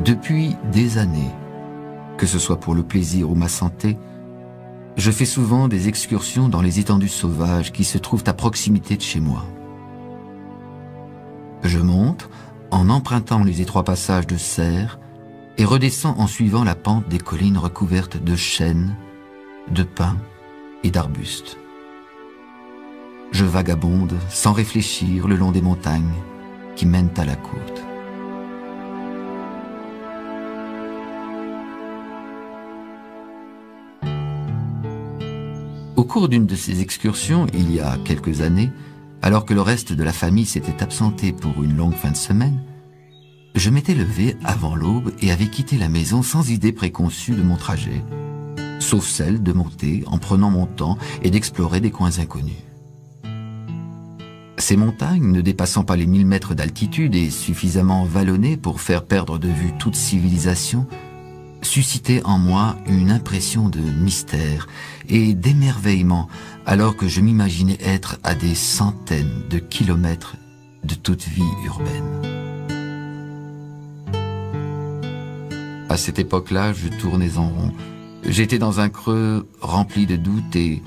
Depuis des années, que ce soit pour le plaisir ou ma santé, je fais souvent des excursions dans les étendues sauvages qui se trouvent à proximité de chez moi. Je monte en empruntant les étroits passages de cerfs et redescends en suivant la pente des collines recouvertes de chênes, de pins et d'arbustes. Je vagabonde sans réfléchir le long des montagnes qui mènent à la côte. Au cours d'une de ces excursions, il y a quelques années, alors que le reste de la famille s'était absenté pour une longue fin de semaine, je m'étais levé avant l'aube et avais quitté la maison sans idée préconçue de mon trajet, sauf celle de monter en prenant mon temps et d'explorer des coins inconnus. Ces montagnes, ne dépassant pas les 1000 mètres d'altitude et suffisamment vallonnées pour faire perdre de vue toute civilisation, suscitaient en moi une impression de mystère et d'émerveillement alors que je m'imaginais être à des centaines de kilomètres de toute vie urbaine. À cette époque-là, je tournais en rond. J'étais dans un creux rempli de doutes et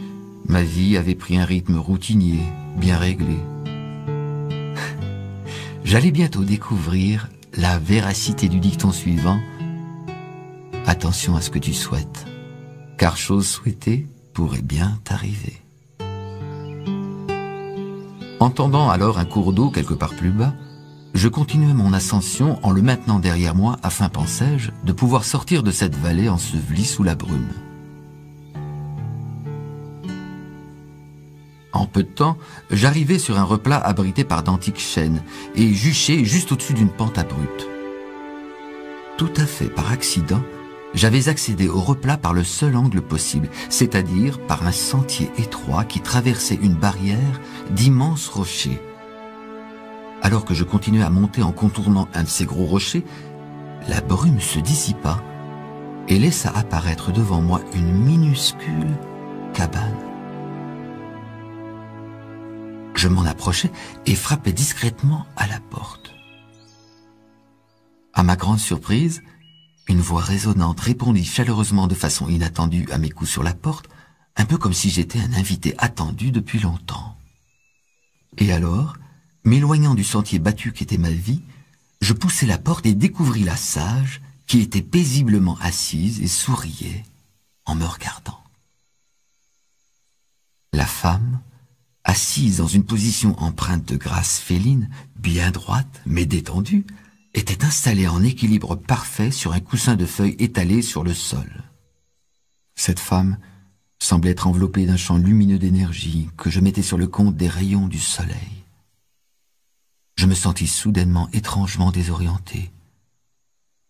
ma vie avait pris un rythme routinier, bien réglé. J'allais bientôt découvrir la véracité du dicton suivant: attention à ce que tu souhaites, car chose souhaitée pourrait bien t'arriver. Entendant alors un cours d'eau quelque part plus bas, je continuais mon ascension en le maintenant derrière moi afin, pensais-je, de pouvoir sortir de cette vallée ensevelie sous la brume. En peu de temps, j'arrivais sur un replat abrité par d'antiques chênes et juché juste au-dessus d'une pente abrupte. Tout à fait par accident, j'avais accédé au replat par le seul angle possible, c'est-à-dire par un sentier étroit qui traversait une barrière d'immenses rochers. Alors que je continuais à monter en contournant un de ces gros rochers, la brume se dissipa et laissa apparaître devant moi une minuscule cabane. Je m'en approchai et frappai discrètement à la porte. À ma grande surprise, une voix résonnante répondit chaleureusement de façon inattendue à mes coups sur la porte, un peu comme si j'étais un invité attendu depuis longtemps. Et alors, m'éloignant du sentier battu qu'était ma vie, je poussai la porte et découvris la sage qui était paisiblement assise et souriait en me regardant. La femme, assise dans une position empreinte de grâce féline, bien droite mais détendue, était installée en équilibre parfait sur un coussin de feuilles étalé sur le sol. Cette femme semblait être enveloppée d'un champ lumineux d'énergie que je mettais sur le compte des rayons du soleil. Je me sentis soudainement étrangement désorienté.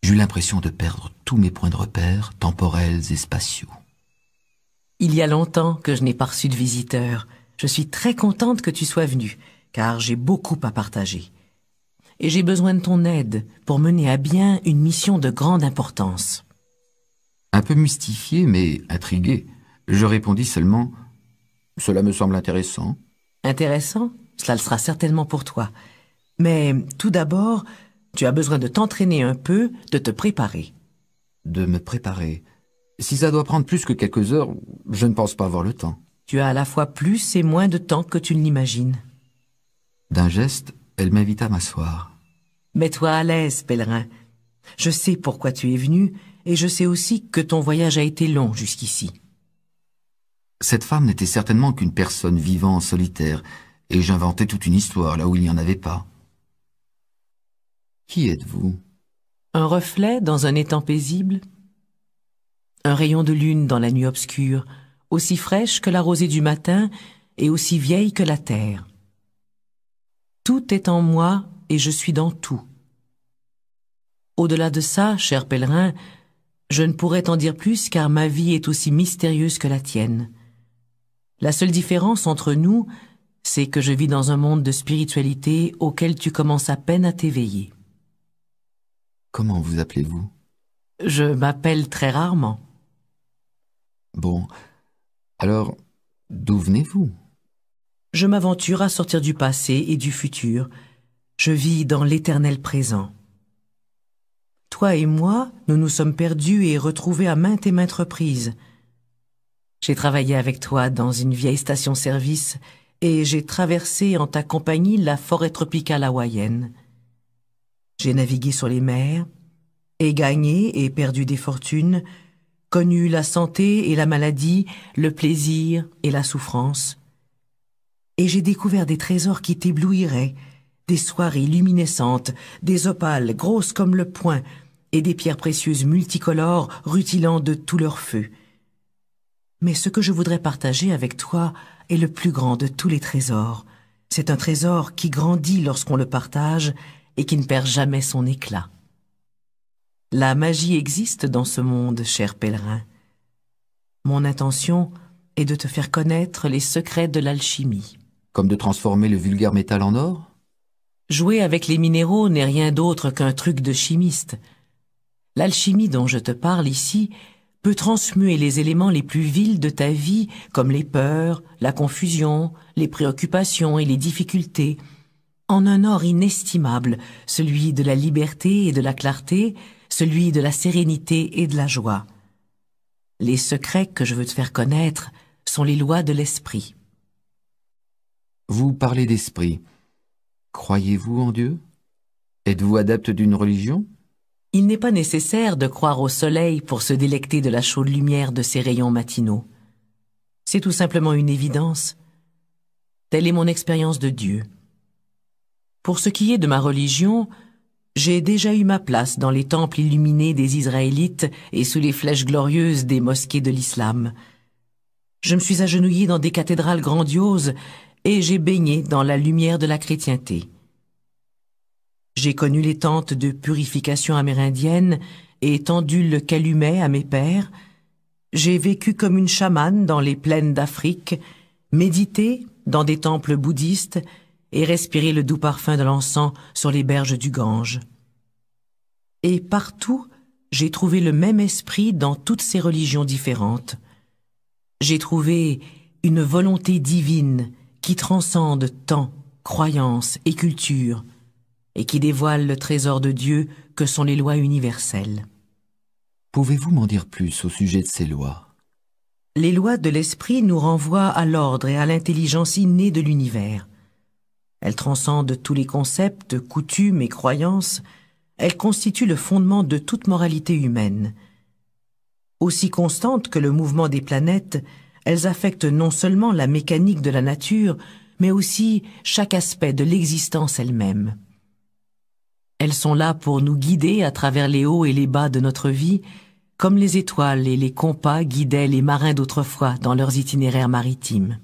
J'eus l'impression de perdre tous mes points de repère, temporels et spatiaux. Il y a longtemps que je n'ai pas reçu de visiteurs. Je suis très contente que tu sois venu, car j'ai beaucoup à partager. Et j'ai besoin de ton aide pour mener à bien une mission de grande importance. Un peu mystifié, mais intrigué, je répondis seulement « Cela me semble intéressant. » Intéressant? Cela le sera certainement pour toi. Mais tout d'abord, tu as besoin de t'entraîner un peu, de te préparer. De me préparer. Si ça doit prendre plus que quelques heures, je ne pense pas avoir le temps. Tu as à la fois plus et moins de temps que tu ne l'imagines. D'un geste, elle m'invita à m'asseoir. Mets-toi à l'aise, pèlerin. Je sais pourquoi tu es venu, et je sais aussi que ton voyage a été long jusqu'ici. Cette femme n'était certainement qu'une personne vivant en solitaire, et j'inventais toute une histoire là où il n'y en avait pas. Qui êtes-vous? Un reflet dans un étang paisible? Un rayon de lune dans la nuit obscure, aussi fraîche que la rosée du matin et aussi vieille que la terre. Tout est en moi et je suis dans tout. Au-delà de ça, cher pèlerin, je ne pourrais t'en dire plus car ma vie est aussi mystérieuse que la tienne. La seule différence entre nous, c'est que je vis dans un monde de spiritualité auquel tu commences à peine à t'éveiller. Comment vous appelez-vous? Je m'appelle très rarement. Bon, alors, d'où venez-vous? Je m'aventure à sortir du passé et du futur. Je vis dans l'éternel présent. toi et moi, nous nous sommes perdus et retrouvés à maintes et maintes reprises. J'ai travaillé avec toi dans une vieille station-service et j'ai traversé en ta compagnie la forêt tropicale hawaïenne. J'ai navigué sur les mers et gagné et perdu des fortunes, connu la santé et la maladie, le plaisir et la souffrance. Et j'ai découvert des trésors qui t'éblouiraient, des soirées luminescentes, des opales grosses comme le poing et des pierres précieuses multicolores rutilant de tout leur feu. Mais ce que je voudrais partager avec toi est le plus grand de tous les trésors. C'est un trésor qui grandit lorsqu'on le partage et qui ne perd jamais son éclat. La magie existe dans ce monde, cher pèlerin. Mon intention est de te faire connaître les secrets de l'alchimie. Comme de transformer le vulgaire métal en or? Jouer avec les minéraux n'est rien d'autre qu'un truc de chimiste. L'alchimie dont je te parle ici peut transmuer les éléments les plus vils de ta vie, comme les peurs, la confusion, les préoccupations et les difficultés, en un or inestimable, celui de la liberté et de la clarté, celui de la sérénité et de la joie. Les secrets que je veux te faire connaître sont les lois de l'esprit. Vous parlez d'esprit. Croyez-vous en Dieu? Êtes-vous adepte d'une religion? Il n'est pas nécessaire de croire au soleil pour se délecter de la chaude lumière de ses rayons matinaux. C'est tout simplement une évidence. Telle est mon expérience de Dieu. Pour ce qui est de ma religion, j'ai déjà eu ma place dans les temples illuminés des Israélites et sous les flèches glorieuses des mosquées de l'islam. Je me suis agenouillé dans des cathédrales grandioses et j'ai baigné dans la lumière de la chrétienté. J'ai connu les tentes de purification amérindienne et tendu le calumet à mes pères. J'ai vécu comme une chamane dans les plaines d'Afrique, médité dans des temples bouddhistes et respiré le doux parfum de l'encens sur les berges du Gange. Et partout, j'ai trouvé le même esprit dans toutes ces religions différentes. J'ai trouvé une volonté divine qui transcende temps, croyance et culture, et qui dévoile le trésor de Dieu que sont les lois universelles. Pouvez-vous m'en dire plus au sujet de ces lois? Les lois de l'esprit nous renvoient à l'ordre et à l'intelligence innée de l'univers. Elles transcendent tous les concepts, coutumes et croyances. Elles constituent le fondement de toute moralité humaine. Aussi constantes que le mouvement des planètes, elles affectent non seulement la mécanique de la nature, mais aussi chaque aspect de l'existence elle-même. Elles sont là pour nous guider à travers les hauts et les bas de notre vie, comme les étoiles et les compas guidaient les marins d'autrefois dans leurs itinéraires maritimes.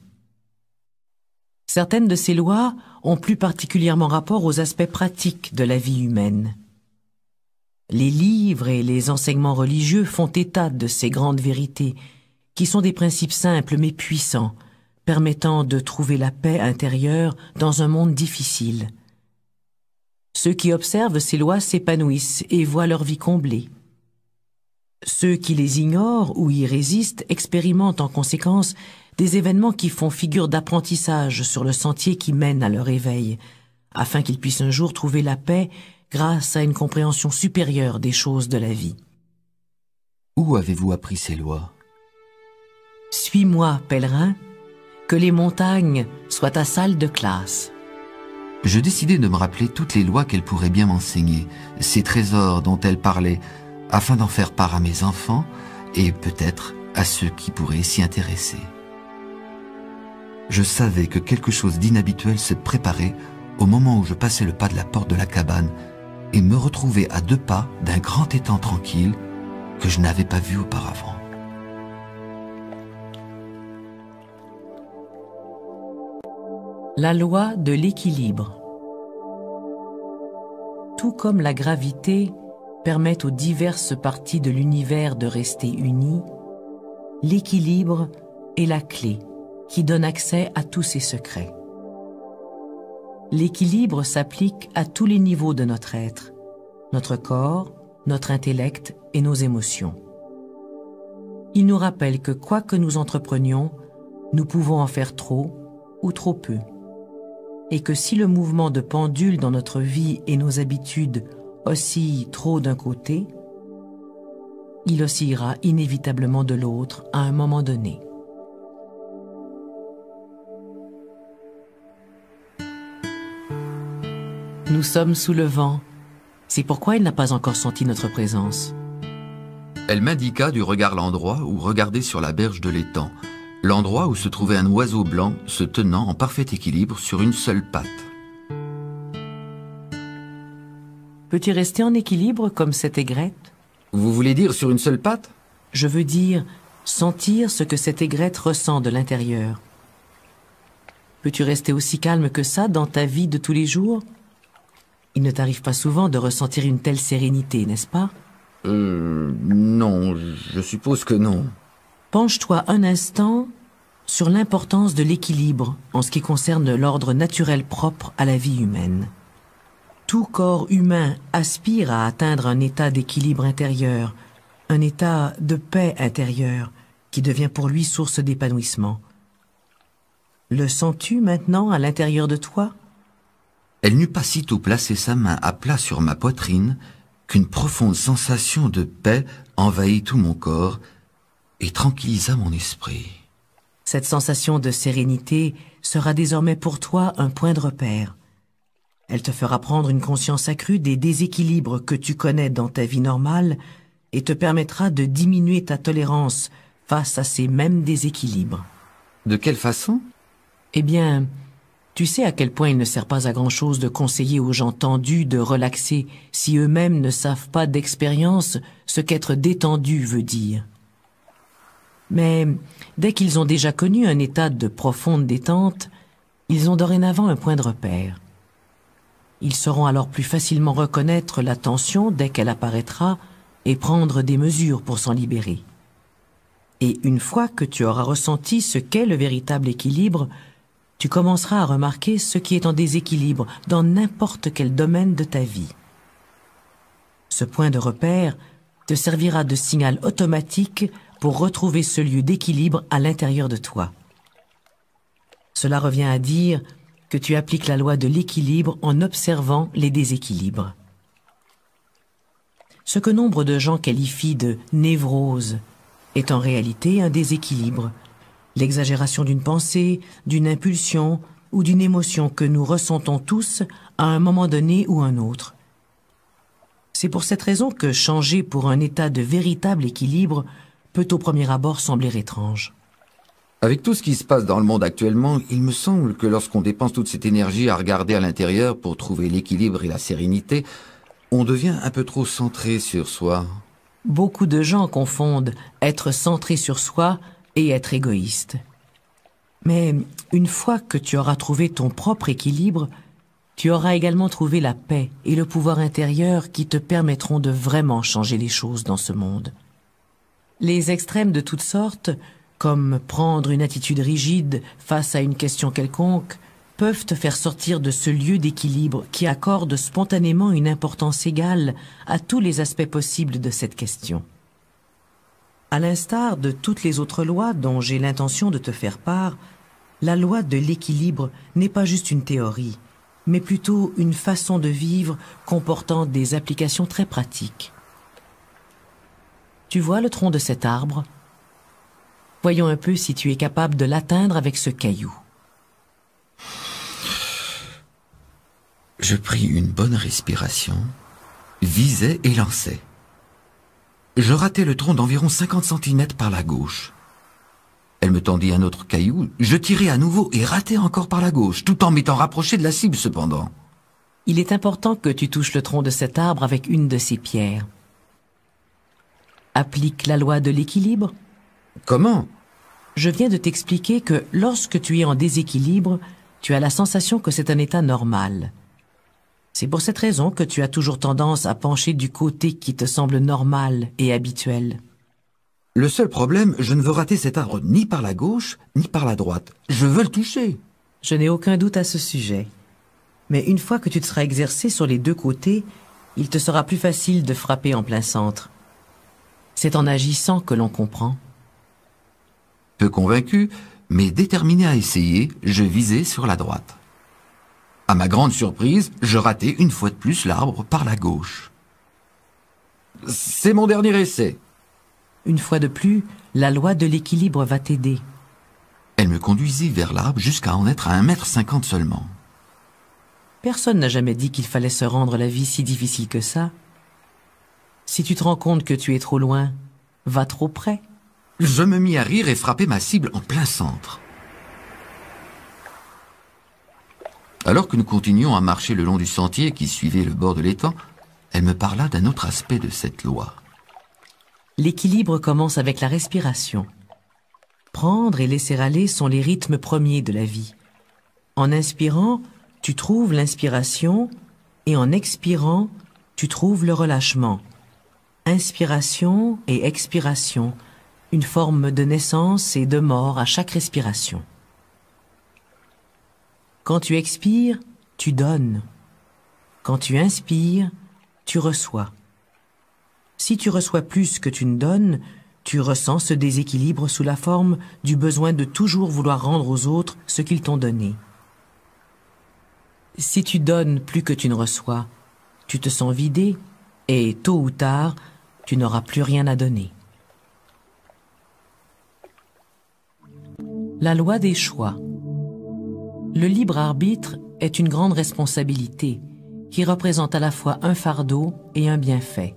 Certaines de ces lois ont plus particulièrement rapport aux aspects pratiques de la vie humaine. Les livres et les enseignements religieux font état de ces grandes vérités, qui sont des principes simples mais puissants, permettant de trouver la paix intérieure dans un monde difficile. Ceux qui observent ces lois s'épanouissent et voient leur vie comblée. Ceux qui les ignorent ou y résistent expérimentent en conséquence des événements qui font figure d'apprentissage sur le sentier qui mène à leur éveil, afin qu'ils puissent un jour trouver la paix grâce à une compréhension supérieure des choses de la vie. Où avez-vous appris ces lois? Suis-moi, pèlerin, que les montagnes soient ta salle de classe. Je décidai de me rappeler toutes les lois qu'elle pourrait bien m'enseigner, ces trésors dont elle parlait, afin d'en faire part à mes enfants et peut-être à ceux qui pourraient s'y intéresser. Je savais que quelque chose d'inhabituel se préparait au moment où je passais le pas de la porte de la cabane et me retrouvais à 2 pas d'un grand étang tranquille que je n'avais pas vu auparavant. La loi de l'équilibre. Tout comme la gravité permet aux diverses parties de l'univers de rester unies, l'équilibre est la clé qui donne accès à tous ses secrets. L'équilibre s'applique à tous les niveaux de notre être, notre corps, notre intellect et nos émotions. Il nous rappelle que quoi que nous entreprenions, nous pouvons en faire trop ou trop peu. Et que si le mouvement de pendule dans notre vie et nos habitudes oscille trop d'un côté, il oscillera inévitablement de l'autre à un moment donné. Nous sommes sous le vent. C'est pourquoi il n'a pas encore senti notre présence. Elle m'indiqua du regard l'endroit où regarder sur la berge de l'étang, l'endroit où se trouvait un oiseau blanc se tenant en parfait équilibre sur une seule patte. Peux-tu rester en équilibre comme cette aigrette? Vous voulez dire sur une seule patte? Je veux dire sentir ce que cette aigrette ressent de l'intérieur. Peux-tu rester aussi calme que ça dans ta vie de tous les jours? Il ne t'arrive pas souvent de ressentir une telle sérénité, n'est-ce pas? Non, je suppose que non. Penche-toi un instant sur l'importance de l'équilibre en ce qui concerne l'ordre naturel propre à la vie humaine. Tout corps humain aspire à atteindre un état d'équilibre intérieur, un état de paix intérieure qui devient pour lui source d'épanouissement. Le sens-tu maintenant à l'intérieur de toi? Elle n'eut pas sitôt placé sa main à plat sur ma poitrine qu'une profonde sensation de paix envahit tout mon corps et tranquillisa mon esprit. Cette sensation de sérénité sera désormais pour toi un point de repère. Elle te fera prendre une conscience accrue des déséquilibres que tu connais dans ta vie normale et te permettra de diminuer ta tolérance face à ces mêmes déséquilibres. De quelle façon? Eh bien, tu sais à quel point il ne sert pas à grand-chose de conseiller aux gens tendus de relaxer si eux-mêmes ne savent pas d'expérience ce qu'être détendu veut dire. Mais dès qu'ils ont déjà connu un état de profonde détente, ils ont dorénavant un point de repère. Ils sauront alors plus facilement reconnaître la tension dès qu'elle apparaîtra et prendre des mesures pour s'en libérer. Et une fois que tu auras ressenti ce qu'est le véritable équilibre, tu commenceras à remarquer ce qui est en déséquilibre dans n'importe quel domaine de ta vie. Ce point de repère te servira de signal automatique pour retrouver ce lieu d'équilibre à l'intérieur de toi. Cela revient à dire que tu appliques la loi de l'équilibre en observant les déséquilibres. Ce que nombre de gens qualifient de névrose est en réalité un déséquilibre, l'exagération d'une pensée, d'une impulsion ou d'une émotion que nous ressentons tous à un moment donné ou un autre. C'est pour cette raison que changer pour un état de véritable équilibre peut au premier abord sembler étrange. Avec tout ce qui se passe dans le monde actuellement, il me semble que lorsqu'on dépense toute cette énergie à regarder à l'intérieur pour trouver l'équilibre et la sérénité, on devient un peu trop centré sur soi. Beaucoup de gens confondent être centré sur soi et être égoïste. Mais une fois que tu auras trouvé ton propre équilibre, tu auras également trouvé la paix et le pouvoir intérieur qui te permettront de vraiment changer les choses dans ce monde. Les extrêmes de toutes sortes, comme prendre une attitude rigide face à une question quelconque, peuvent te faire sortir de ce lieu d'équilibre qui accorde spontanément une importance égale à tous les aspects possibles de cette question. À l'instar de toutes les autres lois dont j'ai l'intention de te faire part, la loi de l'équilibre n'est pas juste une théorie, mais plutôt une façon de vivre comportant des applications très pratiques. Tu vois le tronc de cet arbre? Voyons un peu si tu es capable de l'atteindre avec ce caillou. Je pris une bonne respiration, visai et lançai. Je ratai le tronc d'environ 50 cm par la gauche. Elle me tendit un autre caillou, je tirai à nouveau et ratai encore par la gauche, tout en m'étant rapproché de la cible cependant. Il est important que tu touches le tronc de cet arbre avec une de ces pierres. Applique la loi de l'équilibre. Comment? Je viens de t'expliquer que lorsque tu es en déséquilibre, tu as la sensation que c'est un état normal. C'est pour cette raison que tu as toujours tendance à pencher du côté qui te semble normal et habituel. Le seul problème, je ne veux rater cet arbre ni par la gauche, ni par la droite. Je veux le toucher. Je n'ai aucun doute à ce sujet. Mais une fois que tu te seras exercé sur les deux côtés, il te sera plus facile de frapper en plein centre. C'est en agissant que l'on comprend. Peu convaincu, mais déterminé à essayer, je visai sur la droite. À ma grande surprise, je ratai une fois de plus l'arbre par la gauche. C'est mon dernier essai. Une fois de plus, la loi de l'équilibre va t'aider. Elle me conduisit vers l'arbre jusqu'à en être à 1,50 m seulement. Personne n'a jamais dit qu'il fallait se rendre la vie si difficile que ça. Si tu te rends compte que tu es trop loin, va trop près. Je me mis à rire et frappai ma cible en plein centre. Alors que nous continuions à marcher le long du sentier qui suivait le bord de l'étang, elle me parla d'un autre aspect de cette loi. L'équilibre commence avec la respiration. Prendre et laisser aller sont les rythmes premiers de la vie. En inspirant, tu trouves l'inspiration et en expirant, tu trouves le relâchement. Inspiration et expiration, une forme de naissance et de mort à chaque respiration. Quand tu expires, tu donnes. Quand tu inspires, tu reçois. Si tu reçois plus que tu ne donnes, tu ressens ce déséquilibre sous la forme du besoin de toujours vouloir rendre aux autres ce qu'ils t'ont donné. Si tu donnes plus que tu ne reçois, tu te sens vidé et, tôt ou tard, tu n'auras plus rien à donner. La loi des choix. Le libre arbitre est une grande responsabilité qui représente à la fois un fardeau et un bienfait.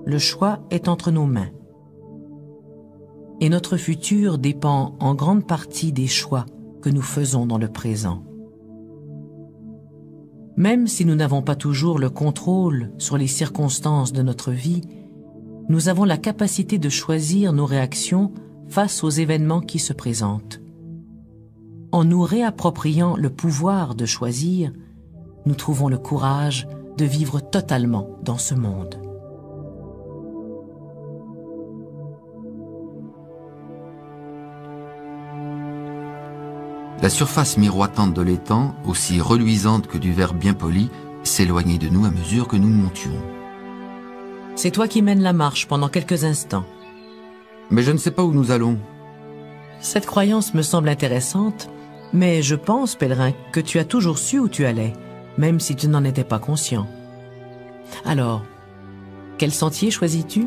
Le choix est entre nos mains. Et notre futur dépend en grande partie des choix que nous faisons dans le présent. Même si nous n'avons pas toujours le contrôle sur les circonstances de notre vie, nous avons la capacité de choisir nos réactions face aux événements qui se présentent. En nous réappropriant le pouvoir de choisir, nous trouvons le courage de vivre totalement dans ce monde. La surface miroitante de l'étang, aussi reluisante que du verre bien poli, s'éloignait de nous à mesure que nous montions. C'est toi qui mènes la marche pendant quelques instants. Mais je ne sais pas où nous allons. Cette croyance me semble intéressante, mais je pense, pèlerin, que tu as toujours su où tu allais, même si tu n'en étais pas conscient. Alors, quel sentier choisis-tu?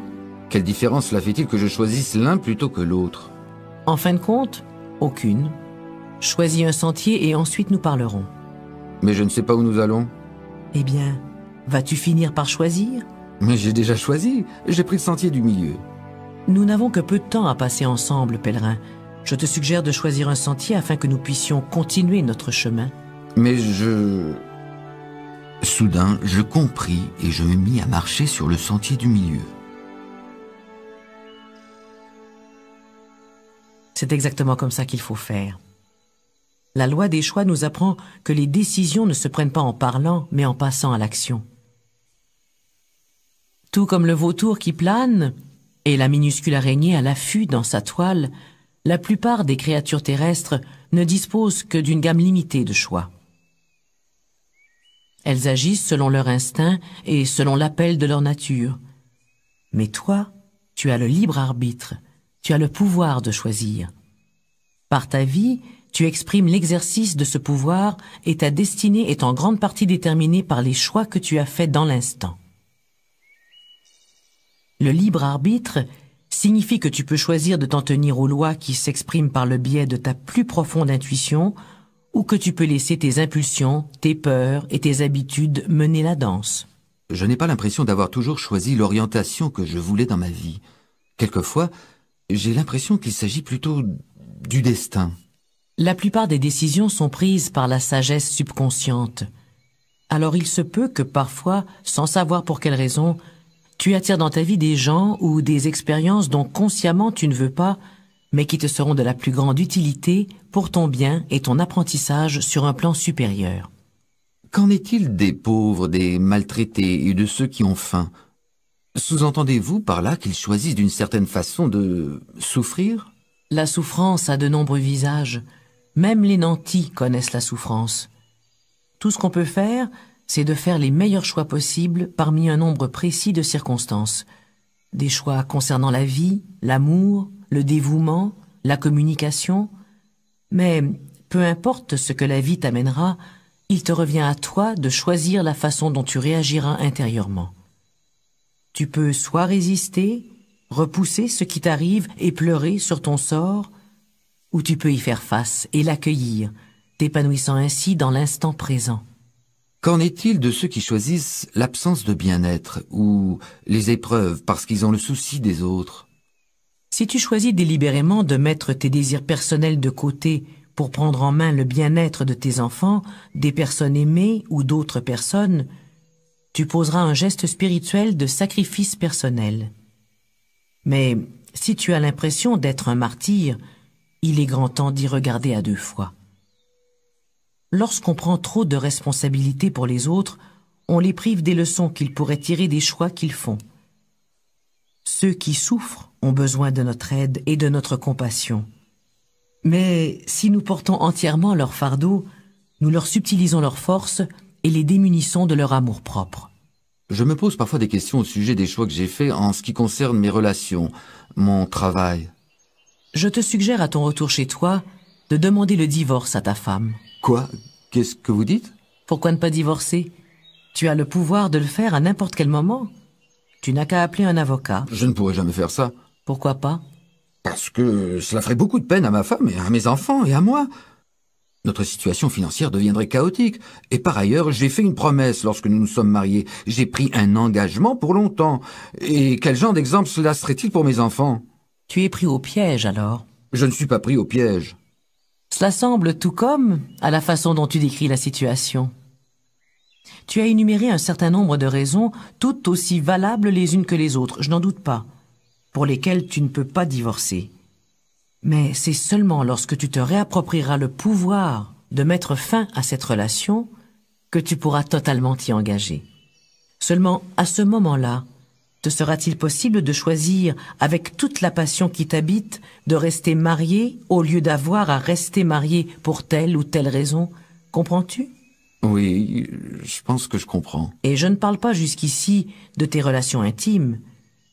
Quelle différence cela fait-il que je choisisse l'un plutôt que l'autre? En fin de compte, aucune. Choisis un sentier et ensuite nous parlerons. Mais je ne sais pas où nous allons. Eh bien, vas-tu finir par choisir? Mais j'ai déjà choisi. J'ai pris le sentier du milieu. Nous n'avons que peu de temps à passer ensemble, pèlerin. Je te suggère de choisir un sentier afin que nous puissions continuer notre chemin. Mais Soudain, je compris et je me mis à marcher sur le sentier du milieu. C'est exactement comme ça qu'il faut faire. La loi des choix nous apprend que les décisions ne se prennent pas en parlant, mais en passant à l'action. Tout comme le vautour qui plane et la minuscule araignée à l'affût dans sa toile, la plupart des créatures terrestres ne disposent que d'une gamme limitée de choix. Elles agissent selon leur instinct et selon l'appel de leur nature. Mais toi, tu as le libre arbitre, tu as le pouvoir de choisir. Par ta vie, tu exprimes l'exercice de ce pouvoir et ta destinée est en grande partie déterminée par les choix que tu as faits dans l'instant. Le libre arbitre signifie que tu peux choisir de t'en tenir aux lois qui s'expriment par le biais de ta plus profonde intuition ou que tu peux laisser tes impulsions, tes peurs et tes habitudes mener la danse. Je n'ai pas l'impression d'avoir toujours choisi l'orientation que je voulais dans ma vie. Quelquefois, j'ai l'impression qu'il s'agit plutôt du destin. La plupart des décisions sont prises par la sagesse subconsciente. Alors il se peut que parfois, sans savoir pour quelle raison, tu attires dans ta vie des gens ou des expériences dont consciemment tu ne veux pas, mais qui te seront de la plus grande utilité pour ton bien et ton apprentissage sur un plan supérieur. Qu'en est-il des pauvres, des maltraités et de ceux qui ont faim? Sous-entendez-vous par là qu'ils choisissent d'une certaine façon de souffrir? La souffrance a de nombreux visages. Même les nantis connaissent la souffrance. Tout ce qu'on peut faire, c'est de faire les meilleurs choix possibles parmi un nombre précis de circonstances. Des choix concernant la vie, l'amour, le dévouement, la communication. Mais peu importe ce que la vie t'amènera, il te revient à toi de choisir la façon dont tu réagiras intérieurement. Tu peux soit résister, repousser ce qui t'arrive et pleurer sur ton sort, ou tu peux y faire face et l'accueillir, t'épanouissant ainsi dans l'instant présent. Qu'en est-il de ceux qui choisissent l'absence de bien-être ou les épreuves parce qu'ils ont le souci des autres? Si tu choisis délibérément de mettre tes désirs personnels de côté pour prendre en main le bien-être de tes enfants, des personnes aimées ou d'autres personnes, tu poseras un geste spirituel de sacrifice personnel. Mais si tu as l'impression d'être un martyr, il est grand temps d'y regarder à deux fois. Lorsqu'on prend trop de responsabilités pour les autres, on les prive des leçons qu'ils pourraient tirer des choix qu'ils font. Ceux qui souffrent ont besoin de notre aide et de notre compassion. Mais si nous portons entièrement leur fardeau, nous leur subtilisons leurs forces et les démunissons de leur amour-propre. Je me pose parfois des questions au sujet des choix que j'ai faits en ce qui concerne mes relations, mon travail. Je te suggère à ton retour chez toi de demander le divorce à ta femme. Quoi? Qu'est-ce que vous dites? Pourquoi ne pas divorcer? Tu as le pouvoir de le faire à n'importe quel moment. Tu n'as qu'à appeler un avocat. Je ne pourrais jamais faire ça. Pourquoi pas? Parce que cela ferait beaucoup de peine à ma femme et à mes enfants et à moi. Notre situation financière deviendrait chaotique. Et par ailleurs, j'ai fait une promesse lorsque nous nous sommes mariés. J'ai pris un engagement pour longtemps. Et quel genre d'exemple cela serait-il pour mes enfants? Tu es pris au piège alors. Je ne suis pas pris au piège. Cela semble tout comme à la façon dont tu décris la situation. Tu as énuméré un certain nombre de raisons, toutes aussi valables les unes que les autres, je n'en doute pas, pour lesquelles tu ne peux pas divorcer. Mais c'est seulement lorsque tu te réapproprieras le pouvoir de mettre fin à cette relation que tu pourras totalement t'y engager. Seulement, à ce moment-là, te sera-t-il possible de choisir, avec toute la passion qui t'habite, de rester marié au lieu d'avoir à rester marié pour telle ou telle raison? Comprends-tu? Oui, je pense que je comprends. Et je ne parle pas jusqu'ici de tes relations intimes,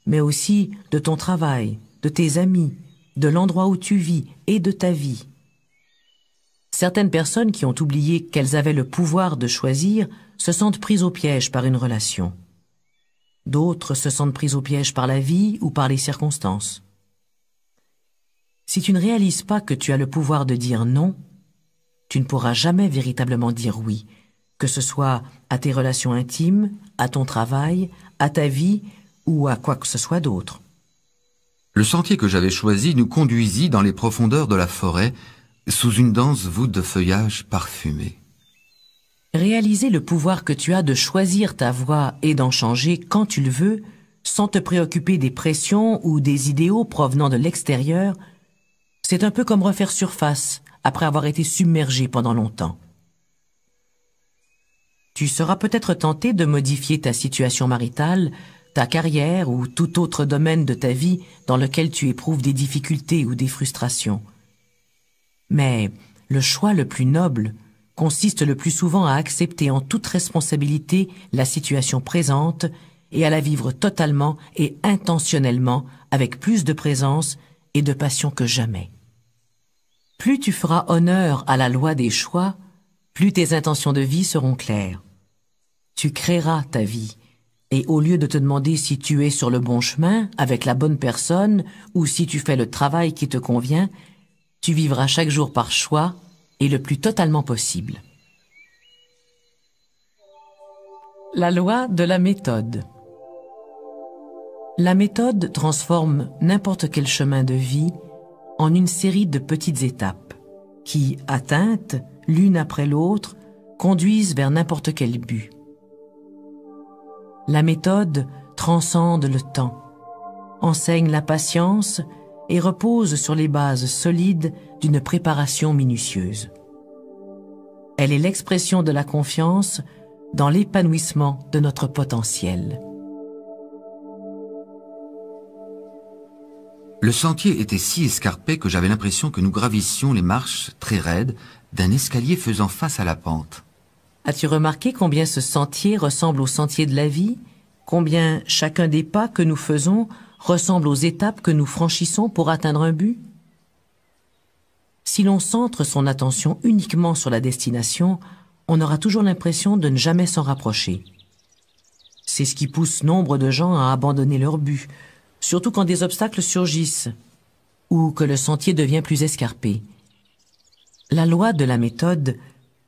mais aussi de ton travail, de tes amis, de l'endroit où tu vis et de ta vie. Certaines personnes qui ont oublié qu'elles avaient le pouvoir de choisir se sentent prises au piège par une relation. D'autres se sentent prises au piège par la vie ou par les circonstances. Si tu ne réalises pas que tu as le pouvoir de dire non, tu ne pourras jamais véritablement dire oui, que ce soit à tes relations intimes, à ton travail, à ta vie ou à quoi que ce soit d'autre. Le sentier que j'avais choisi nous conduisit dans les profondeurs de la forêt, sous une dense voûte de feuillage parfumé. Réaliser le pouvoir que tu as de choisir ta voie et d'en changer quand tu le veux, sans te préoccuper des pressions ou des idéaux provenant de l'extérieur, c'est un peu comme refaire surface après avoir été submergé pendant longtemps. Tu seras peut-être tenté de modifier ta situation maritale, ta carrière ou tout autre domaine de ta vie dans lequel tu éprouves des difficultés ou des frustrations. Mais le choix le plus noble consiste le plus souvent à accepter en toute responsabilité la situation présente et à la vivre totalement et intentionnellement avec plus de présence et de passion que jamais. Plus tu feras honneur à la loi des choix, plus tes intentions de vie seront claires. Tu créeras ta vie, et au lieu de te demander si tu es sur le bon chemin, avec la bonne personne, ou si tu fais le travail qui te convient, tu vivras chaque jour par choix et le plus totalement possible. La loi de la méthode. La méthode transforme n'importe quel chemin de vie en une série de petites étapes qui, atteintes l'une après l'autre, conduisent vers n'importe quel but. La méthode transcende le temps, enseigne la patience et repose sur les bases solides d'une préparation minutieuse. Elle est l'expression de la confiance dans l'épanouissement de notre potentiel. Le sentier était si escarpé que j'avais l'impression que nous gravissions les marches très raides d'un escalier faisant face à la pente. As-tu remarqué combien ce sentier ressemble au sentier de la vie? Combien chacun des pas que nous faisons ressemble aux étapes que nous franchissons pour atteindre un but? Si l'on centre son attention uniquement sur la destination, on aura toujours l'impression de ne jamais s'en rapprocher. C'est ce qui pousse nombre de gens à abandonner leur but, surtout quand des obstacles surgissent ou que le sentier devient plus escarpé. La loi de la méthode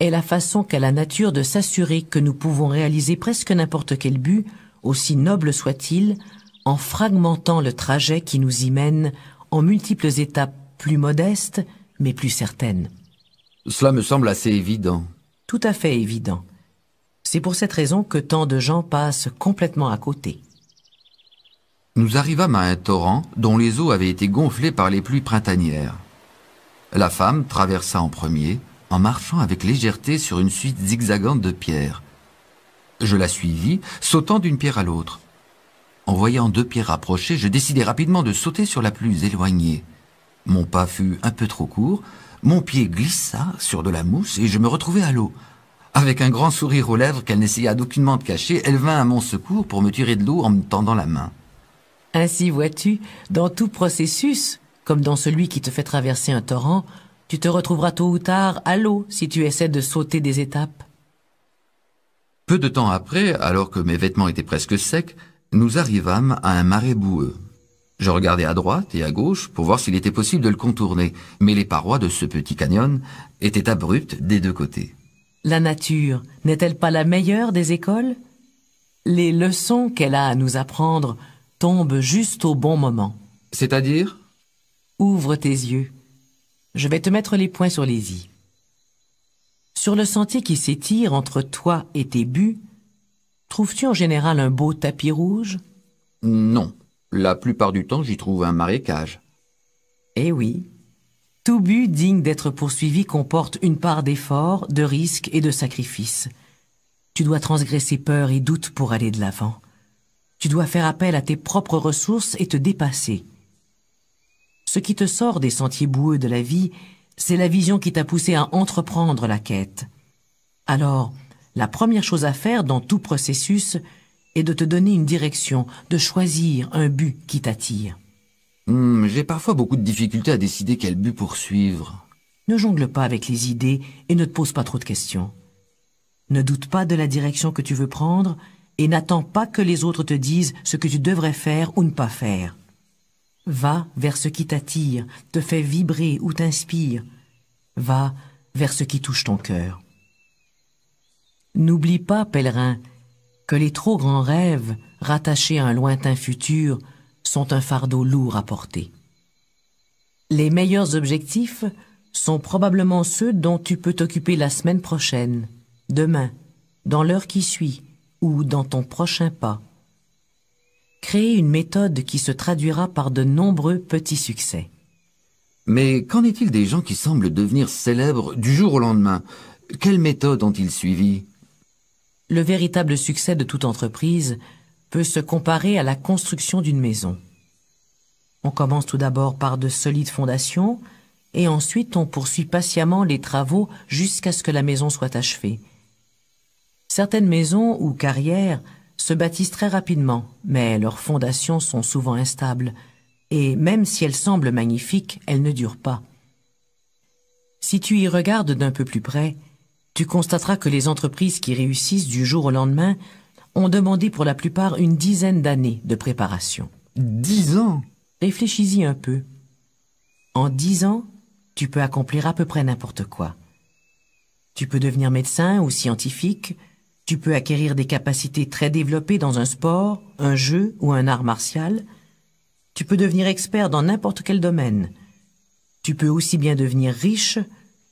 est la façon qu'a la nature de s'assurer que nous pouvons réaliser presque n'importe quel but, aussi noble soit-il, en fragmentant le trajet qui nous y mène en multiples étapes plus modestes, mais plus certaines. Cela me semble assez évident. Tout à fait évident. C'est pour cette raison que tant de gens passent complètement à côté. Nous arrivâmes à un torrent dont les eaux avaient été gonflées par les pluies printanières. La femme traversa en premier, en marchant avec légèreté sur une suite zigzagante de pierres. Je la suivis, sautant d'une pierre à l'autre. En voyant deux pierres approcher, je décidai rapidement de sauter sur la plus éloignée. Mon pas fut un peu trop court, mon pied glissa sur de la mousse et je me retrouvai à l'eau. Avec un grand sourire aux lèvres qu'elle n'essaya d'aucunement de cacher, elle vint à mon secours pour me tirer de l'eau en me tendant la main. Ainsi, vois-tu, dans tout processus, comme dans celui qui te fait traverser un torrent, tu te retrouveras tôt ou tard à l'eau si tu essaies de sauter des étapes. Peu de temps après, alors que mes vêtements étaient presque secs, nous arrivâmes à un marais boueux. Je regardai à droite et à gauche pour voir s'il était possible de le contourner, mais les parois de ce petit canyon étaient abruptes des deux côtés. La nature n'est-elle pas la meilleure des écoles? Les leçons qu'elle a à nous apprendre tombent juste au bon moment. C'est-à-dire? Ouvre tes yeux. Je vais te mettre les points sur les i. Sur le sentier qui s'étire entre toi et tes buts, trouves-tu en général un beau tapis rouge? Non. La plupart du temps, j'y trouve un marécage. Eh oui. Tout but digne d'être poursuivi comporte une part d'effort, de risque et de sacrifice. Tu dois transgresser peur et doute pour aller de l'avant. Tu dois faire appel à tes propres ressources et te dépasser. Ce qui te sort des sentiers boueux de la vie, c'est la vision qui t'a poussé à entreprendre la quête. Alors, la première chose à faire dans tout processus est de te donner une direction, de choisir un but qui t'attire. J'ai parfois beaucoup de difficultés à décider quel but poursuivre. Ne jongle pas avec les idées et ne te pose pas trop de questions. Ne doute pas de la direction que tu veux prendre et n'attends pas que les autres te disent ce que tu devrais faire ou ne pas faire. Va vers ce qui t'attire, te fait vibrer ou t'inspire. Va vers ce qui touche ton cœur. N'oublie pas, pèlerin, que les trop grands rêves, rattachés à un lointain futur, sont un fardeau lourd à porter. Les meilleurs objectifs sont probablement ceux dont tu peux t'occuper la semaine prochaine, demain, dans l'heure qui suit ou dans ton prochain pas. Créer une méthode qui se traduira par de nombreux petits succès. Mais qu'en est-il des gens qui semblent devenir célèbres du jour au lendemain? Quelle méthode ont-ils suivi? Le véritable succès de toute entreprise peut se comparer à la construction d'une maison. On commence tout d'abord par de solides fondations et ensuite on poursuit patiemment les travaux jusqu'à ce que la maison soit achevée. Certaines maisons ou carrières se bâtissent très rapidement, mais leurs fondations sont souvent instables, et même si elles semblent magnifiques, elles ne durent pas. Si tu y regardes d'un peu plus près, tu constateras que les entreprises qui réussissent du jour au lendemain ont demandé pour la plupart une dizaine d'années de préparation. 10 ans? Réfléchis-y un peu. En 10 ans, tu peux accomplir à peu près n'importe quoi. Tu peux devenir médecin ou scientifique, tu peux acquérir des capacités très développées dans un sport, un jeu ou un art martial. Tu peux devenir expert dans n'importe quel domaine. Tu peux aussi bien devenir riche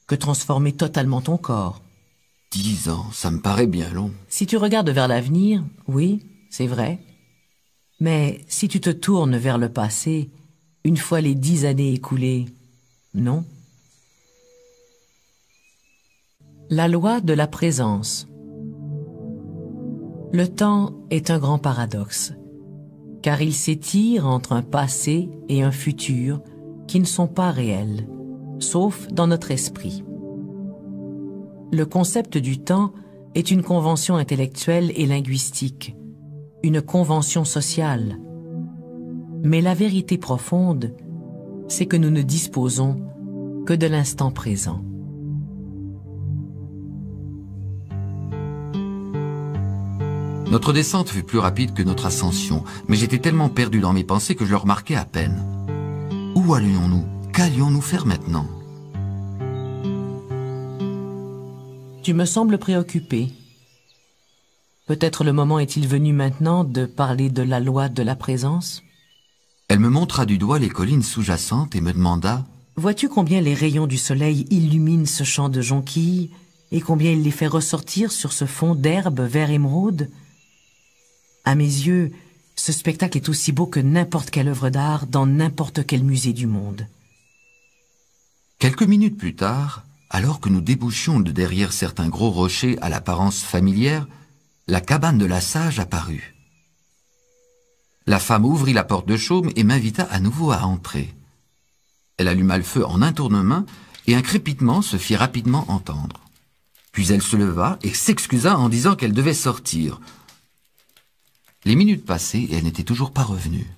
que transformer totalement ton corps. 10 ans, ça me paraît bien long. Si tu regardes vers l'avenir, oui, c'est vrai. Mais si tu te tournes vers le passé, une fois les 10 années écoulées, non. La loi de la présence. Le temps est un grand paradoxe, car il s'étire entre un passé et un futur qui ne sont pas réels, sauf dans notre esprit. Le concept du temps est une convention intellectuelle et linguistique, une convention sociale. Mais la vérité profonde, c'est que nous ne disposons que de l'instant présent. Notre descente fut plus rapide que notre ascension, mais j'étais tellement perdu dans mes pensées que je le remarquais à peine. Où allions-nous? Qu'allions-nous faire maintenant? Tu me sembles préoccupé. Peut-être le moment est-il venu maintenant de parler de la loi de la présence? Elle me montra du doigt les collines sous-jacentes et me demanda: Vois-tu combien les rayons du soleil illuminent ce champ de jonquilles et combien il les fait ressortir sur ce fond d'herbe vert émeraude? À mes yeux, ce spectacle est aussi beau que n'importe quelle œuvre d'art dans n'importe quel musée du monde. Quelques minutes plus tard, alors que nous débouchions de derrière certains gros rochers à l'apparence familière, la cabane de la sage apparut. La femme ouvrit la porte de chaume et m'invita à nouveau à entrer. Elle alluma le feu en un tournement et un crépitement se fit rapidement entendre. Puis elle se leva et s'excusa en disant qu'elle devait sortir. Les minutes passées et elle n'était toujours pas revenue.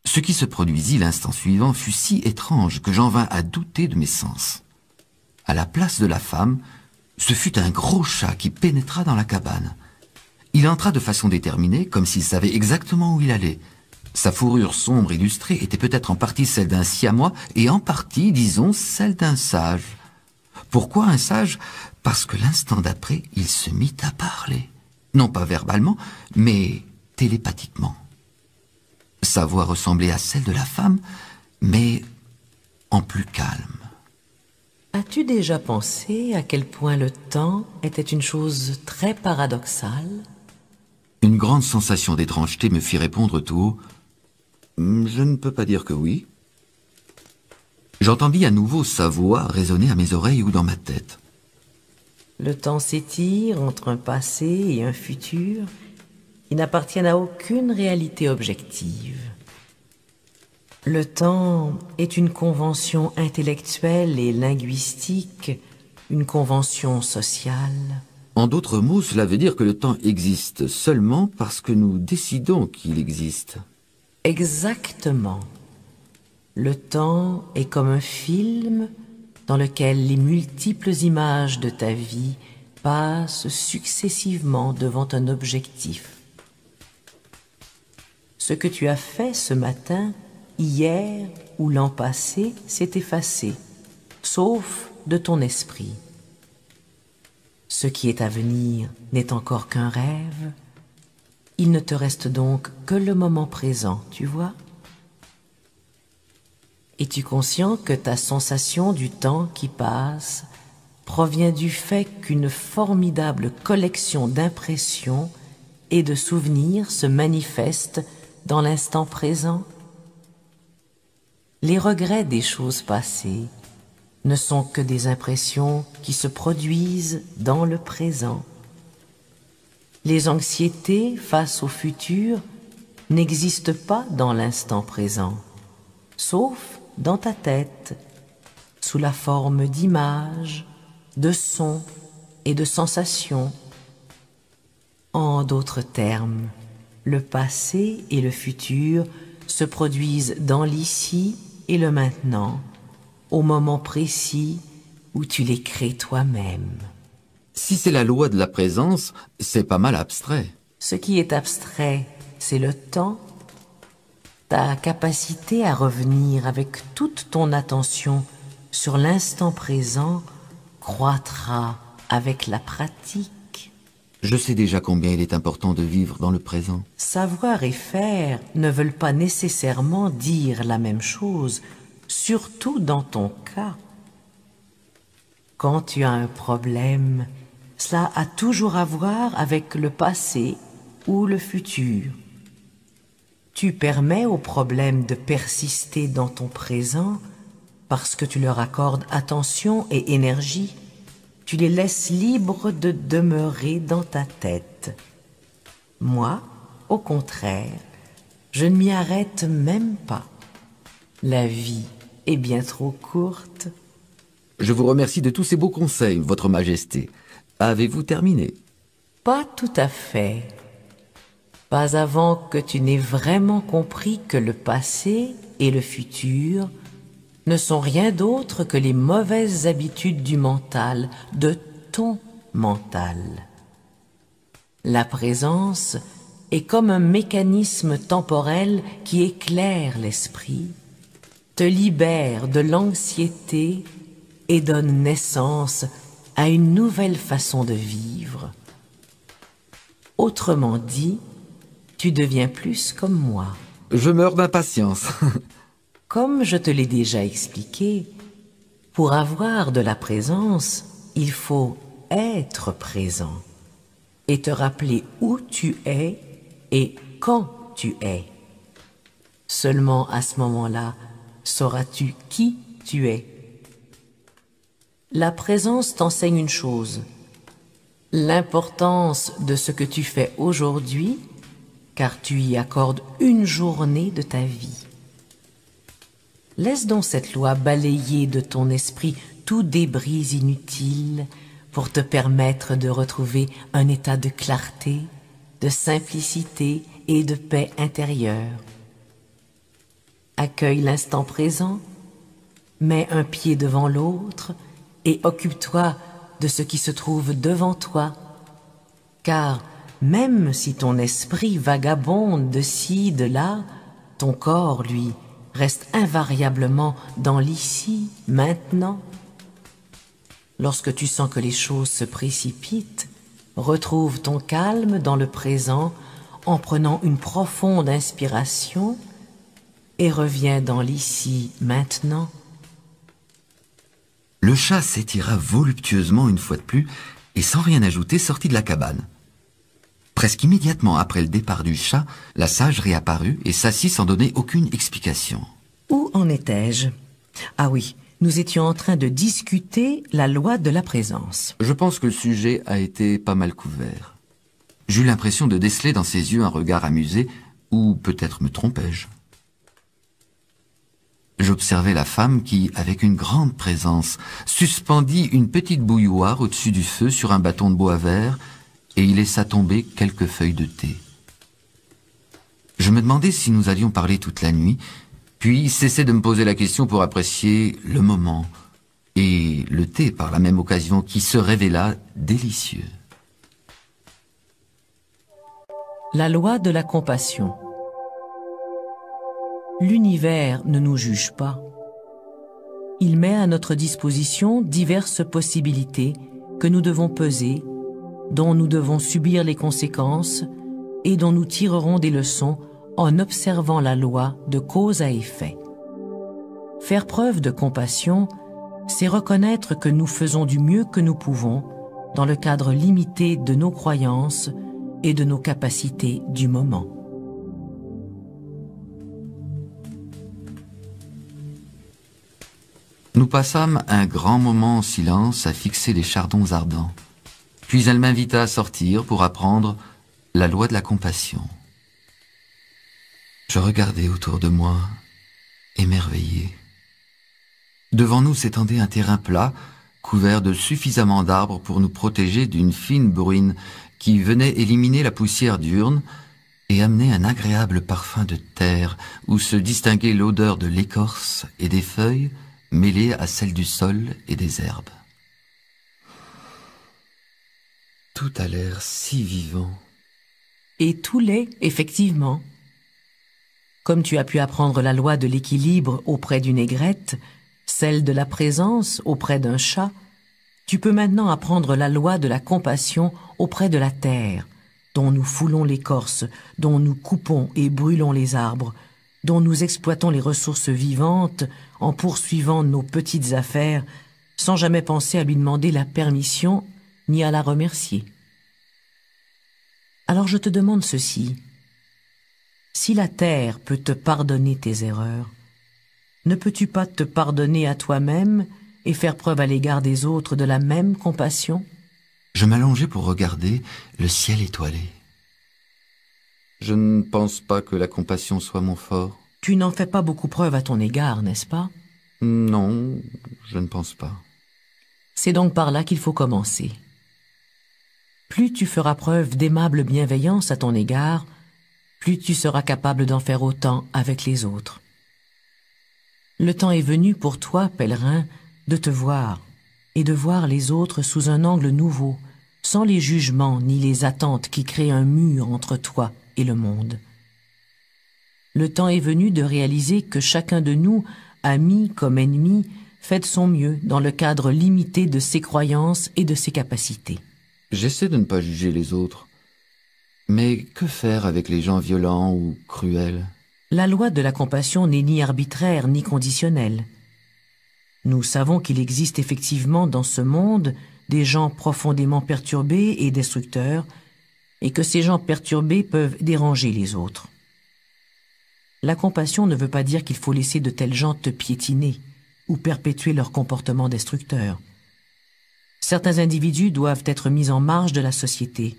Ce qui se produisit l'instant suivant fut si étrange que j'en vins à douter de mes sens. À la place de la femme, ce fut un gros chat qui pénétra dans la cabane. Il entra de façon déterminée, comme s'il savait exactement où il allait. Sa fourrure sombre et lustrée était peut-être en partie celle d'un siamois et en partie, disons, celle d'un sage. Pourquoi un sage? Parce que l'instant d'après, il se mit à parler. Non pas verbalement, mais télépathiquement. Sa voix ressemblait à celle de la femme, mais en plus calme. As-tu déjà pensé à quel point le temps était une chose très paradoxale? Une grande sensation d'étrangeté me fit répondre tout haut: Je ne peux pas dire que oui. J'entendis à nouveau sa voix résonner à mes oreilles ou dans ma tête. Le temps s'étire entre un passé et un futur qui n'appartiennent à aucune réalité objective. Le temps est une convention intellectuelle et linguistique, une convention sociale. En d'autres mots, cela veut dire que le temps existe seulement parce que nous décidons qu'il existe. Exactement. Le temps est comme un film dans lequel les multiples images de ta vie passent successivement devant un objectif. Ce que tu as fait ce matin, hier ou l'an passé, s'est effacé, sauf de ton esprit. Ce qui est à venir n'est encore qu'un rêve. Il ne te reste donc que le moment présent, tu vois? Es-tu conscient que ta sensation du temps qui passe provient du fait qu'une formidable collection d'impressions et de souvenirs se manifeste dans l'instant présent? Les regrets des choses passées ne sont que des impressions qui se produisent dans le présent. Les anxiétés face au futur n'existent pas dans l'instant présent, sauf dans ta tête, sous la forme d'images, de sons et de sensations. En d'autres termes, le passé et le futur se produisent dans l'ici et le maintenant, au moment précis où tu les crées toi-même. Si c'est la loi de la présence, c'est pas mal abstrait. Ce qui est abstrait, c'est le temps. Ta capacité à revenir avec toute ton attention sur l'instant présent croîtra avec la pratique. Je sais déjà combien il est important de vivre dans le présent. Savoir et faire ne veulent pas nécessairement dire la même chose, surtout dans ton cas. Quand tu as un problème, cela a toujours à voir avec le passé ou le futur. Tu permets aux problèmes de persister dans ton présent parce que tu leur accordes attention et énergie. Tu les laisses libres de demeurer dans ta tête. Moi, au contraire, je ne m'y arrête même pas. La vie est bien trop courte. Je vous remercie de tous ces beaux conseils, Votre Majesté. Avez-vous terminé? Pas tout à fait. Pas avant que tu n'aies vraiment compris que le passé et le futur ne sont rien d'autre que les mauvaises habitudes du mental, de ton mental. La présence est comme un mécanisme temporel qui éclaire l'esprit, te libère de l'anxiété et donne naissance à une nouvelle façon de vivre. Autrement dit, tu deviens plus comme moi. Je meurs d'impatience. Comme je te l'ai déjà expliqué, pour avoir de la présence, il faut être présent et te rappeler où tu es et quand tu es. Seulement à ce moment-là, sauras-tu qui tu es. La présence t'enseigne une chose, l'importance de ce que tu fais aujourd'hui, car tu y accordes une journée de ta vie. Laisse donc cette loi balayer de ton esprit tout débris inutile pour te permettre de retrouver un état de clarté, de simplicité et de paix intérieure. Accueille l'instant présent, mets un pied devant l'autre et occupe-toi de ce qui se trouve devant toi, car même si ton esprit vagabonde de ci, de là, ton corps, lui, reste invariablement dans l'ici, maintenant. Lorsque tu sens que les choses se précipitent, retrouve ton calme dans le présent en prenant une profonde inspiration et reviens dans l'ici, maintenant. Le chat s'étira voluptueusement une fois de plus et sans rien ajouter sortit de la cabane. Presque immédiatement après le départ du chat, la sage réapparut et s'assit sans donner aucune explication. Où en étais-je? Ah oui, nous étions en train de discuter la loi de la présence. Je pense que le sujet a été pas mal couvert. J'eus l'impression de déceler dans ses yeux un regard amusé, ou peut-être me trompais-je. J'observai la femme qui, avec une grande présence, suspendit une petite bouilloire au-dessus du feu sur un bâton de bois vert et y laissa tomber quelques feuilles de thé. Je me demandais si nous allions parler toute la nuit, puis cessai de me poser la question pour apprécier le moment et le thé par la même occasion qui se révéla délicieux. La loi de la compassion. L'univers ne nous juge pas. Il met à notre disposition diverses possibilités que nous devons peser, dont nous devons subir les conséquences et dont nous tirerons des leçons en observant la loi de cause à effet. Faire preuve de compassion, c'est reconnaître que nous faisons du mieux que nous pouvons dans le cadre limité de nos croyances et de nos capacités du moment. Nous passâmes un grand moment en silence à fixer les chardons ardents. Puis elle m'invita à sortir pour apprendre la loi de la compassion. Je regardais autour de moi, émerveillé. Devant nous s'étendait un terrain plat, couvert de suffisamment d'arbres pour nous protéger d'une fine bruine qui venait éliminer la poussière diurne et amener un agréable parfum de terre où se distinguait l'odeur de l'écorce et des feuilles mêlée à celle du sol et des herbes. Tout a l'air si vivant. Et tout l'est, effectivement. Comme tu as pu apprendre la loi de l'équilibre auprès d'une aigrette, celle de la présence auprès d'un chat, tu peux maintenant apprendre la loi de la compassion auprès de la terre, dont nous foulons l'écorce, dont nous coupons et brûlons les arbres, dont nous exploitons les ressources vivantes en poursuivant nos petites affaires sans jamais penser à lui demander la permission ni à la remercier. Alors je te demande ceci. Si la terre peut te pardonner tes erreurs, ne peux-tu pas te pardonner à toi-même et faire preuve à l'égard des autres de la même compassion? Je m'allongeai pour regarder le ciel étoilé. Je ne pense pas que la compassion soit mon fort. Tu n'en fais pas beaucoup preuve à ton égard, n'est-ce pas? Non, je ne pense pas. C'est donc par là qu'il faut commencer. Plus tu feras preuve d'aimable bienveillance à ton égard, plus tu seras capable d'en faire autant avec les autres. Le temps est venu pour toi, pèlerin, de te voir et de voir les autres sous un angle nouveau, sans les jugements ni les attentes qui créent un mur entre toi et le monde. Le temps est venu de réaliser que chacun de nous, ami comme ennemi, fait de son mieux dans le cadre limité de ses croyances et de ses capacités. J'essaie de ne pas juger les autres. Mais que faire avec les gens violents ou cruels? La loi de la compassion n'est ni arbitraire ni conditionnelle. Nous savons qu'il existe effectivement dans ce monde des gens profondément perturbés et destructeurs, et que ces gens perturbés peuvent déranger les autres. La compassion ne veut pas dire qu'il faut laisser de tels gens te piétiner ou perpétuer leur comportement destructeur. Certains individus doivent être mis en marge de la société,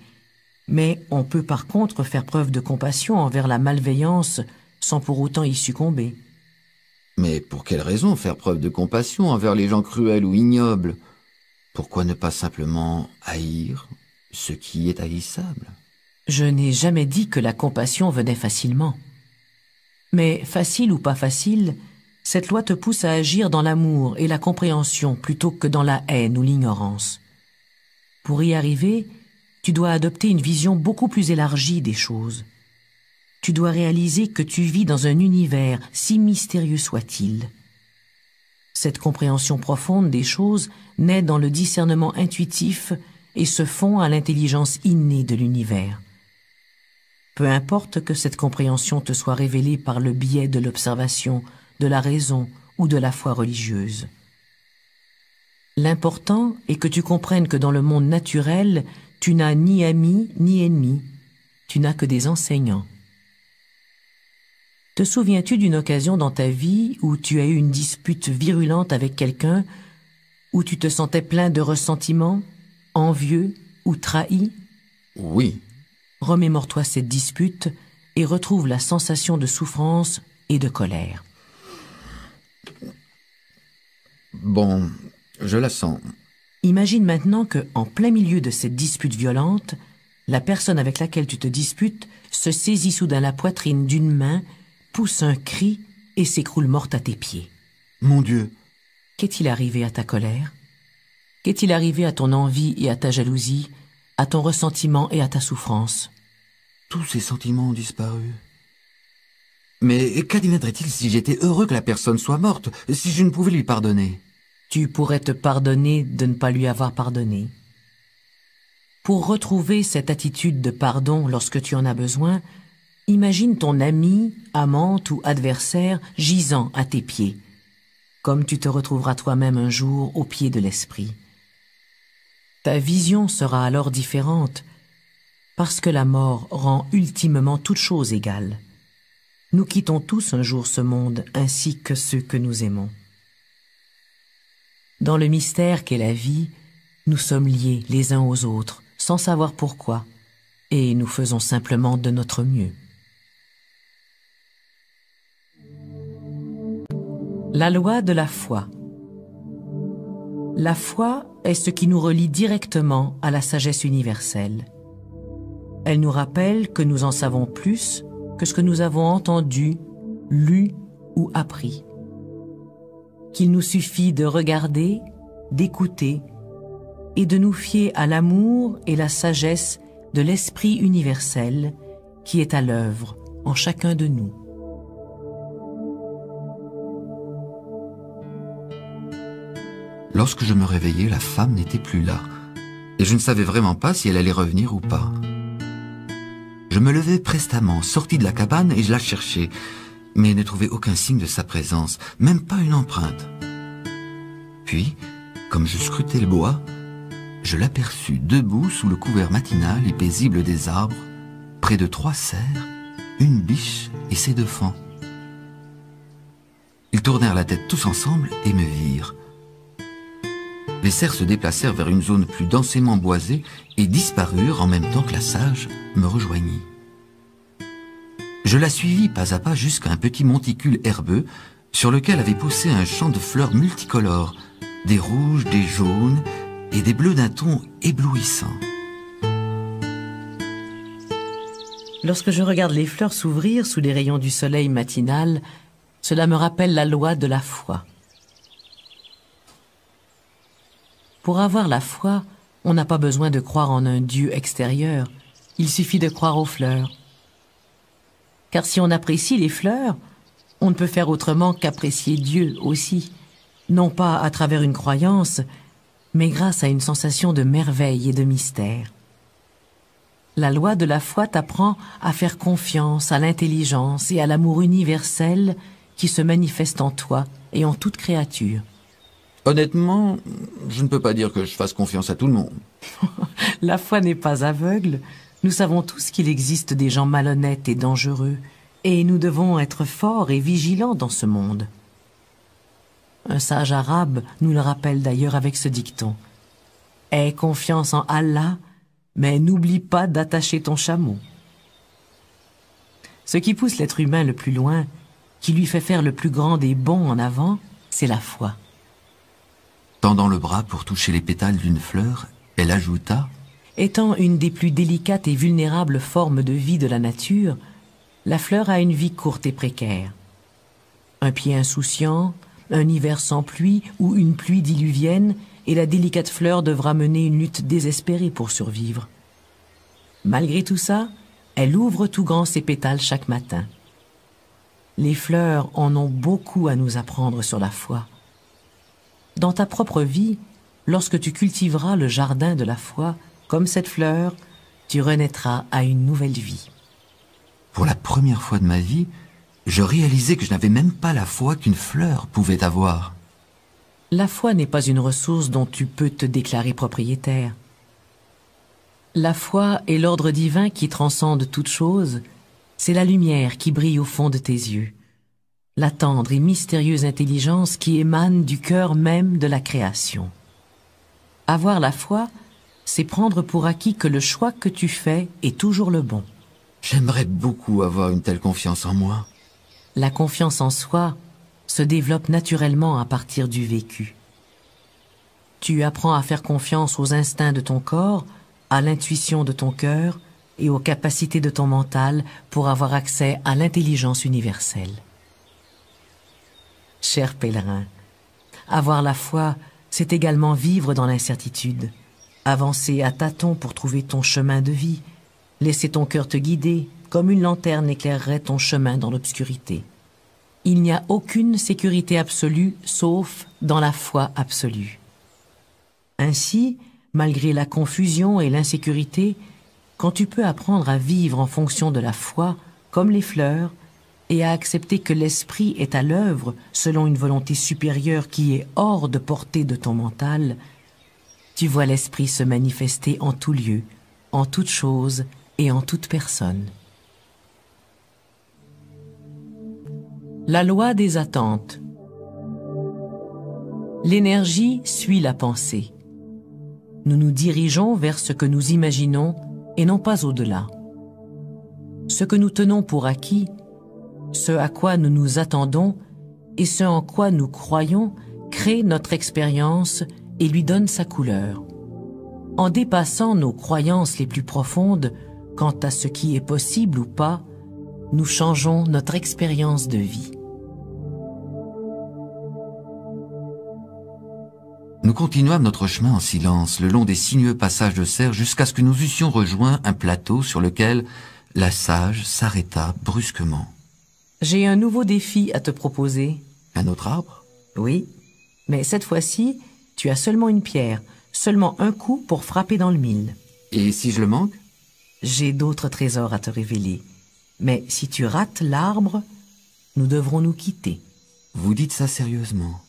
mais on peut par contre faire preuve de compassion envers la malveillance sans pour autant y succomber. Mais pour quelle raison faire preuve de compassion envers les gens cruels ou ignobles? Pourquoi ne pas simplement haïr ce qui est haïssable? Je n'ai jamais dit que la compassion venait facilement. Mais facile ou pas facile, cette loi te pousse à agir dans l'amour et la compréhension plutôt que dans la haine ou l'ignorance. Pour y arriver, tu dois adopter une vision beaucoup plus élargie des choses. Tu dois réaliser que tu vis dans un univers, si mystérieux soit-il. Cette compréhension profonde des choses naît dans le discernement intuitif et se fond à l'intelligence innée de l'univers. Peu importe que cette compréhension te soit révélée par le biais de l'observation, de la raison ou de la foi religieuse. L'important est que tu comprennes que dans le monde naturel, tu n'as ni amis ni ennemis, tu n'as que des enseignants. Te souviens-tu d'une occasion dans ta vie où tu as eu une dispute virulente avec quelqu'un, où tu te sentais plein de ressentiment, envieux ou trahi? Oui. Remémore-toi cette dispute et retrouve la sensation de souffrance et de colère. Bon, je la sens. Imagine maintenant que, en plein milieu de cette dispute violente, la personne avec laquelle tu te disputes se saisit soudain la poitrine d'une main, pousse un cri et s'écroule morte à tes pieds. Mon Dieu! Qu'est-il arrivé à ta colère? Qu'est-il arrivé à ton envie et à ta jalousie, à ton ressentiment et à ta souffrance? Tous ces sentiments ont disparu. Mais qu'adviendrait-il si j'étais heureux que la personne soit morte, si je ne pouvais lui pardonner? Tu pourrais te pardonner de ne pas lui avoir pardonné. Pour retrouver cette attitude de pardon lorsque tu en as besoin, imagine ton ami, amante ou adversaire gisant à tes pieds, comme tu te retrouveras toi-même un jour au pied de l'esprit. Ta vision sera alors différente, parce que la mort rend ultimement toute chose égale. Nous quittons tous un jour ce monde, ainsi que ceux que nous aimons. Dans le mystère qu'est la vie, nous sommes liés les uns aux autres, sans savoir pourquoi, et nous faisons simplement de notre mieux. La loi de la foi. La foi est ce qui nous relie directement à la sagesse universelle. Elle nous rappelle que nous en savons plus que ce que nous avons entendu, lu ou appris. Qu'il nous suffit de regarder, d'écouter et de nous fier à l'amour et la sagesse de l'esprit universel qui est à l'œuvre en chacun de nous. Lorsque je me réveillai, la femme n'était plus là, et je ne savais vraiment pas si elle allait revenir ou pas. Je me levai prestement, sortis de la cabane et je la cherchai, mais ne trouvai aucun signe de sa présence, même pas une empreinte. Puis, comme je scrutais le bois, je l'aperçus debout sous le couvert matinal et paisible des arbres, près de 3 cerfs, une biche et ses 2 fans. Ils tournèrent la tête tous ensemble et me virent. Les cerfs se déplacèrent vers une zone plus densément boisée et disparurent en même temps que la sage me rejoignit. Je la suivis pas à pas jusqu'à un petit monticule herbeux sur lequel avait poussé un champ de fleurs multicolores, des rouges, des jaunes et des bleus d'un ton éblouissant. Lorsque je regarde les fleurs s'ouvrir sous les rayons du soleil matinal, cela me rappelle la loi de la foi. Pour avoir la foi, On n'a pas besoin de croire en un Dieu extérieur, il suffit de croire aux fleurs. Car si on apprécie les fleurs, on ne peut faire autrement qu'apprécier Dieu aussi, non pas à travers une croyance, mais grâce à une sensation de merveille et de mystère. La loi de la foi t'apprend à faire confiance à l'intelligence et à l'amour universel qui se manifeste en toi et en toute créature. Honnêtement, je ne peux pas dire que je fasse confiance à tout le monde. La foi n'est pas aveugle. Nous savons tous qu'il existe des gens malhonnêtes et dangereux, et nous devons être forts et vigilants dans ce monde. Un sage arabe nous le rappelle d'ailleurs avec ce dicton. « Aie confiance en Allah, mais n'oublie pas d'attacher ton chameau. » Ce qui pousse l'être humain le plus loin, qui lui fait faire le plus grand des bonds en avant, c'est la foi. Tendant le bras pour toucher les pétales d'une fleur, elle ajouta « Étant une des plus délicates et vulnérables formes de vie de la nature, la fleur a une vie courte et précaire. Un pied insouciant, un hiver sans pluie ou une pluie diluvienne, et la délicate fleur devra mener une lutte désespérée pour survivre. Malgré tout ça, elle ouvre tout grand ses pétales chaque matin. Les fleurs en ont beaucoup à nous apprendre sur la foi. Dans ta propre vie, lorsque tu cultiveras le jardin de la foi, comme cette fleur, tu renaîtras à une nouvelle vie. » Pour la première fois de ma vie, je réalisais que je n'avais même pas la foi qu'une fleur pouvait avoir. La foi n'est pas une ressource dont tu peux te déclarer propriétaire. La foi est l'ordre divin qui transcende toute chose, c'est la lumière qui brille au fond de tes yeux, la tendre et mystérieuse intelligence qui émane du cœur même de la création. Avoir la foi, c'est prendre pour acquis que le choix que tu fais est toujours le bon. J'aimerais beaucoup avoir une telle confiance en moi. La confiance en soi se développe naturellement à partir du vécu. Tu apprends à faire confiance aux instincts de ton corps, à l'intuition de ton cœur et aux capacités de ton mental pour avoir accès à l'intelligence universelle. Cher pèlerin, avoir la foi, c'est également vivre dans l'incertitude, avancer à tâtons pour trouver ton chemin de vie, laisser ton cœur te guider, comme une lanterne éclairerait ton chemin dans l'obscurité. Il n'y a aucune sécurité absolue, sauf dans la foi absolue. Ainsi, malgré la confusion et l'insécurité, quand tu peux apprendre à vivre en fonction de la foi, comme les fleurs, et à accepter que l'esprit est à l'œuvre selon une volonté supérieure qui est hors de portée de ton mental, tu vois l'esprit se manifester en tout lieu, en toute chose et en toute personne. La loi des attentes. L'énergie suit la pensée. Nous nous dirigeons vers ce que nous imaginons et non pas au-delà. Ce que nous tenons pour acquis, ce à quoi nous nous attendons et ce en quoi nous croyons crée notre expérience et lui donne sa couleur. En dépassant nos croyances les plus profondes quant à ce qui est possible ou pas, nous changeons notre expérience de vie. Nous continuâmes notre chemin en silence, le long des sinueux passages de serre, jusqu'à ce que nous eussions rejoint un plateau sur lequel la sage s'arrêta brusquement. « J'ai un nouveau défi à te proposer. »« Un autre arbre ?»« Oui, mais cette fois-ci, tu as seulement une pierre, seulement un coup pour frapper dans le mille. »« Et si je le manque ?»« J'ai d'autres trésors à te révéler. Mais si tu rates l'arbre, nous devrons nous quitter. »« Vous dites ça sérieusement ?»«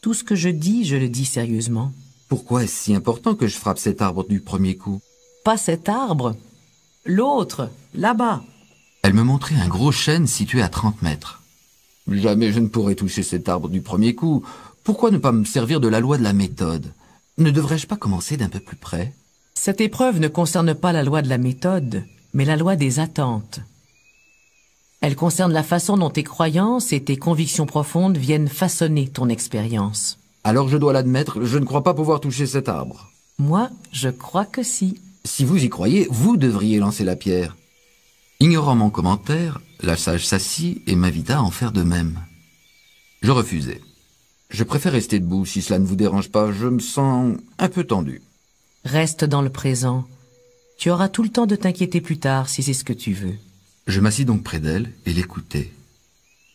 Tout ce que je dis, je le dis sérieusement. »« Pourquoi est-ce si important que je frappe cet arbre du premier coup ?»« Pas cet arbre, l'autre, là-bas. » Elle me montrait un gros chêne situé à 30 mètres. « Jamais je ne pourrai toucher cet arbre du premier coup. Pourquoi ne pas me servir de la loi de la méthode? Ne devrais-je pas commencer d'un peu plus près ?» Cette épreuve ne concerne pas la loi de la méthode, mais la loi des attentes. Elle concerne la façon dont tes croyances et tes convictions profondes viennent façonner ton expérience. Alors je dois l'admettre, je ne crois pas pouvoir toucher cet arbre. Moi, je crois que si. Si vous y croyez, vous devriez lancer la pierre. Ignorant mon commentaire, la sage s'assit et m'invita à en faire de même. Je refusai. Je préfère rester debout si cela ne vous dérange pas, je me sens un peu tendu. Reste dans le présent. Tu auras tout le temps de t'inquiéter plus tard si c'est ce que tu veux. Je m'assis donc près d'elle et l'écoutais.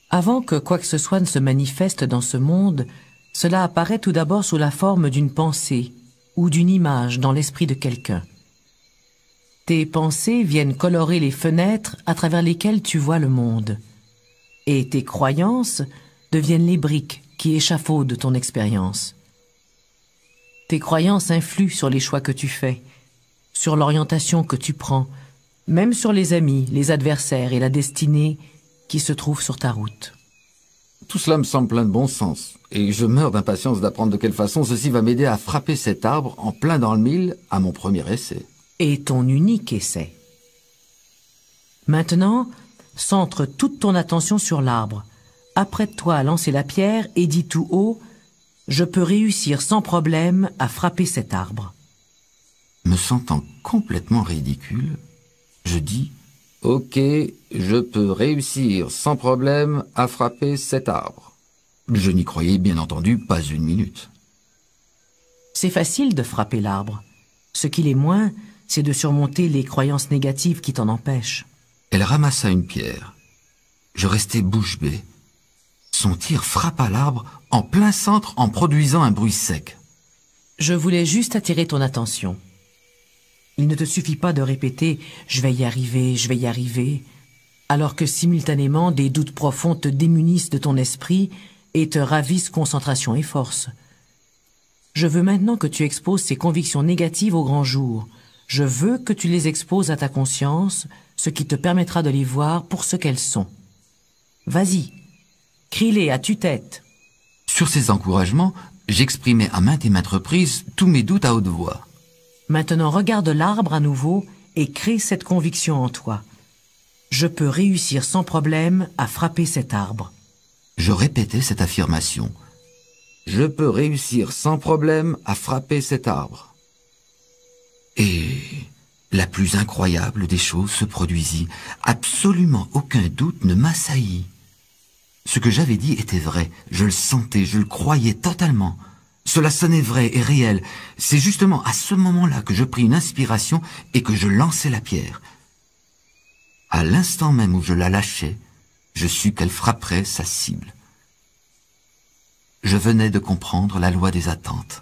Avant que quoi que ce soit ne se manifeste dans ce monde, cela apparaît tout d'abord sous la forme d'une pensée ou d'une image dans l'esprit de quelqu'un. Tes pensées viennent colorer les fenêtres à travers lesquelles tu vois le monde. Et tes croyances deviennent les briques qui échafaudent ton expérience. Tes croyances influent sur les choix que tu fais, sur l'orientation que tu prends, même sur les amis, les adversaires et la destinée qui se trouvent sur ta route. Tout cela me semble plein de bon sens, et je meurs d'impatience d'apprendre de quelle façon ceci va m'aider à frapper cet arbre en plein dans le mille à mon premier essai. Et ton unique essai. Maintenant, centre toute ton attention sur l'arbre. Apprête-toi à lancer la pierre et dis tout haut « Je peux réussir sans problème à frapper cet arbre ». Me sentant complètement ridicule, je dis « Ok, je peux réussir sans problème à frapper cet arbre ». Je n'y croyais bien entendu pas une minute. C'est facile de frapper l'arbre. Ce qu'il est moins, c'est de surmonter les croyances négatives qui t'en empêchent. Elle ramassa une pierre. Je restai bouche bée. Son tir frappa l'arbre en plein centre en produisant un bruit sec. Je voulais juste attirer ton attention. Il ne te suffit pas de répéter « je vais y arriver », alors que simultanément des doutes profonds te démunissent de ton esprit et te ravissent concentration et force. Je veux maintenant que tu exposes ces convictions négatives au grand jour. Je veux que tu les exposes à ta conscience, ce qui te permettra de les voir pour ce qu'elles sont. Vas-y, crie-les à tue-tête. Sur ces encouragements, j'exprimais à maintes et maintes reprises tous mes doutes à haute voix. Maintenant, regarde l'arbre à nouveau et crée cette conviction en toi. Je peux réussir sans problème à frapper cet arbre. Je répétais cette affirmation. Je peux réussir sans problème à frapper cet arbre. Et la plus incroyable des choses se produisit. Absolument aucun doute ne m'assaillit. Ce que j'avais dit était vrai. Je le sentais, je le croyais totalement. Cela sonnait vrai et réel. C'est justement à ce moment-là que je pris une inspiration et que je lançai la pierre. À l'instant même où je la lâchais, je sus qu'elle frapperait sa cible. Je venais de comprendre la loi des attentes.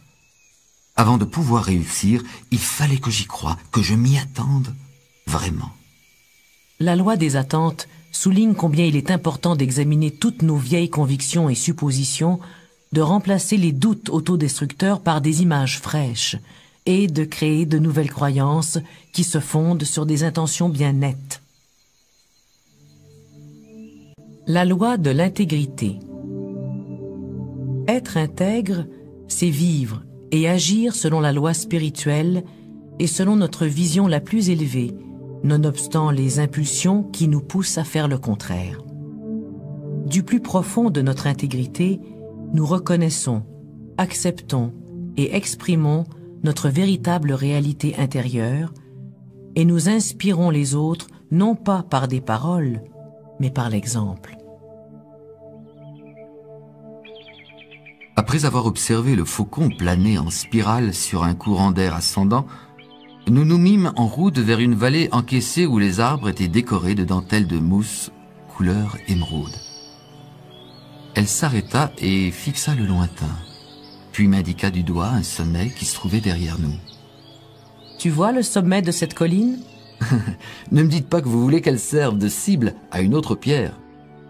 Avant de pouvoir réussir, il fallait que j'y croie, que je m'y attende vraiment. La loi des attentes souligne combien il est important d'examiner toutes nos vieilles convictions et suppositions, de remplacer les doutes autodestructeurs par des images fraîches et de créer de nouvelles croyances qui se fondent sur des intentions bien nettes. La loi de l'intégrité. Être intègre, c'est vivre et agir selon la loi spirituelle et selon notre vision la plus élevée, nonobstant les impulsions qui nous poussent à faire le contraire. Du plus profond de notre intégrité, nous reconnaissons, acceptons et exprimons notre véritable réalité intérieure et nous inspirons les autres non pas par des paroles, mais par l'exemple. Après avoir observé le faucon planer en spirale sur un courant d'air ascendant, nous nous mîmes en route vers une vallée encaissée où les arbres étaient décorés de dentelles de mousse couleur émeraude. Elle s'arrêta et fixa le lointain, puis m'indiqua du doigt un sommet qui se trouvait derrière nous. « Tu vois le sommet de cette colline ?» Ne me dites pas que vous voulez qu'elle serve de cible à une autre pierre.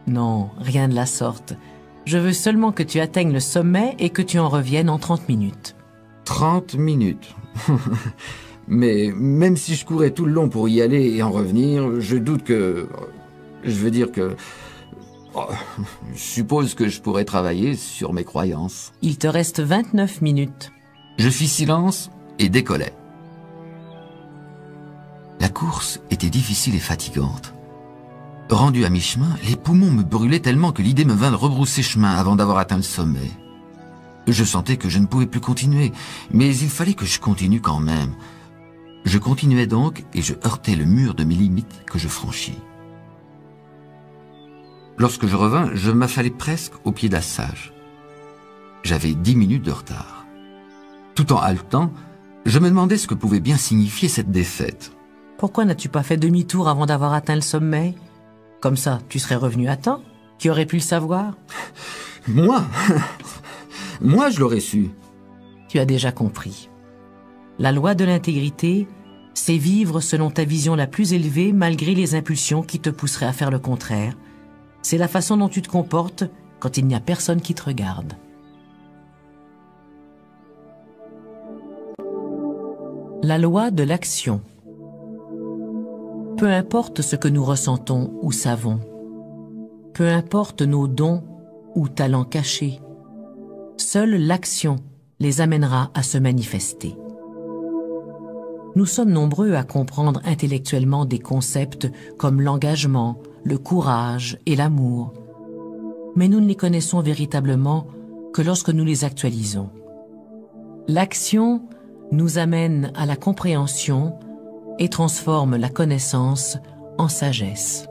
Non, rien de la sorte. Je veux seulement que tu atteignes le sommet et que tu en reviennes en 30 minutes. 30 minutes. Mais même si je courais tout le long pour y aller et en revenir, je doute que... Je veux dire que... Je suppose que je pourrais travailler sur mes croyances. Il te reste 29 minutes. Je fis silence et décollai. La course était difficile et fatigante. Rendu à mi-chemin, les poumons me brûlaient tellement que l'idée me vint de rebrousser chemin avant d'avoir atteint le sommet. Je sentais que je ne pouvais plus continuer, mais il fallait que je continue quand même. Je continuais donc et je heurtais le mur de mes limites que je franchis. Lorsque je revins, je m'affalais presque au pied d'Assage. J'avais 10 minutes de retard. Tout en haletant, Je me demandais ce que pouvait bien signifier cette défaite. Pourquoi n'as-tu pas fait demi-tour avant d'avoir atteint le sommet? Comme ça, tu serais revenu à temps. Qui aurait pu le savoir? Moi Moi, je l'aurais su. Tu as déjà compris. La loi de l'intégrité, c'est vivre selon ta vision la plus élevée malgré les impulsions qui te pousseraient à faire le contraire. C'est la façon dont tu te comportes quand il n'y a personne qui te regarde. La loi de l'action. Peu importe ce que nous ressentons ou savons, peu importe nos dons ou talents cachés, seule l'action les amènera à se manifester. Nous sommes nombreux à comprendre intellectuellement des concepts comme l'engagement, le courage et l'amour, mais nous ne les connaissons véritablement que lorsque nous les actualisons. L'action nous amène à la compréhension et transforme la connaissance en sagesse.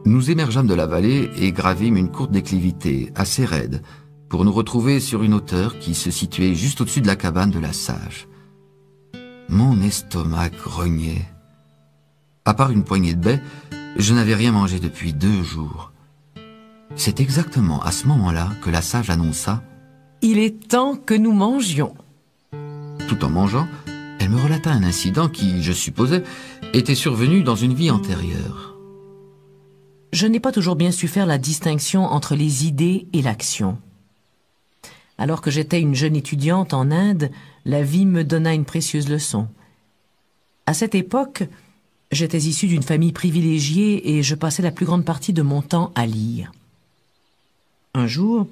Nous émergeâmes de la vallée et gravîmes une courte déclivité, assez raide, pour nous retrouver sur une hauteur qui se situait juste au-dessus de la cabane de la sage. Mon estomac grognait. À part une poignée de baies, je n'avais rien mangé depuis 2 jours. C'est exactement à ce moment-là que la sage annonça « Il est temps que nous mangions !» Tout en mangeant, elle me relata un incident qui, je supposais, était survenu dans une vie antérieure. Je n'ai pas toujours bien su faire la distinction entre les idées et l'action. Alors que j'étais une jeune étudiante en Inde, la vie me donna une précieuse leçon. À cette époque, j'étais issue d'une famille privilégiée et je passais la plus grande partie de mon temps à lire. Un jour,